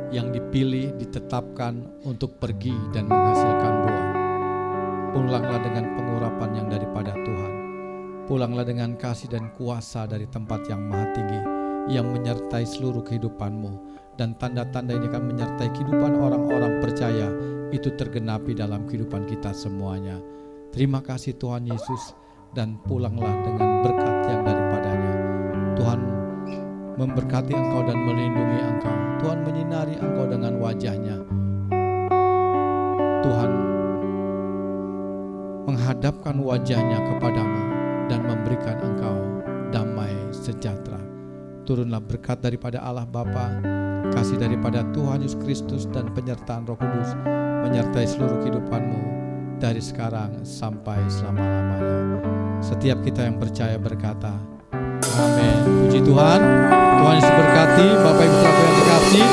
yang dipilih, ditetapkan untuk pergi dan menghasilkan buah, pulanglah dengan pengurapan yang daripada Tuhan. Pulanglah dengan kasih dan kuasa dari tempat yang maha tinggi, yang menyertai seluruh kehidupanmu, dan tanda-tanda ini akan menyertai kehidupan orang-orang percaya, itu tergenapi dalam kehidupan kita semuanya. Terima kasih Tuhan Yesus, dan pulanglah dengan berkat yang daripadanya. Tuhan memberkati engkau dan melindungi engkau. Tuhan menyinari engkau dengan wajahnya. Tuhan menghadapkan wajahnya kepadamu dan memberikan engkau damai sejahtera. Turunlah berkat daripada Allah Bapa, kasih daripada Tuhan Yesus Kristus, dan penyertaan Roh Kudus menyertai seluruh kehidupanmu dari sekarang sampai selama-lamanya. Setiap kita yang percaya berkata, amin. Puji Tuhan. Tuhan Yesus berkati. Bapak Ibu yang dikasihi,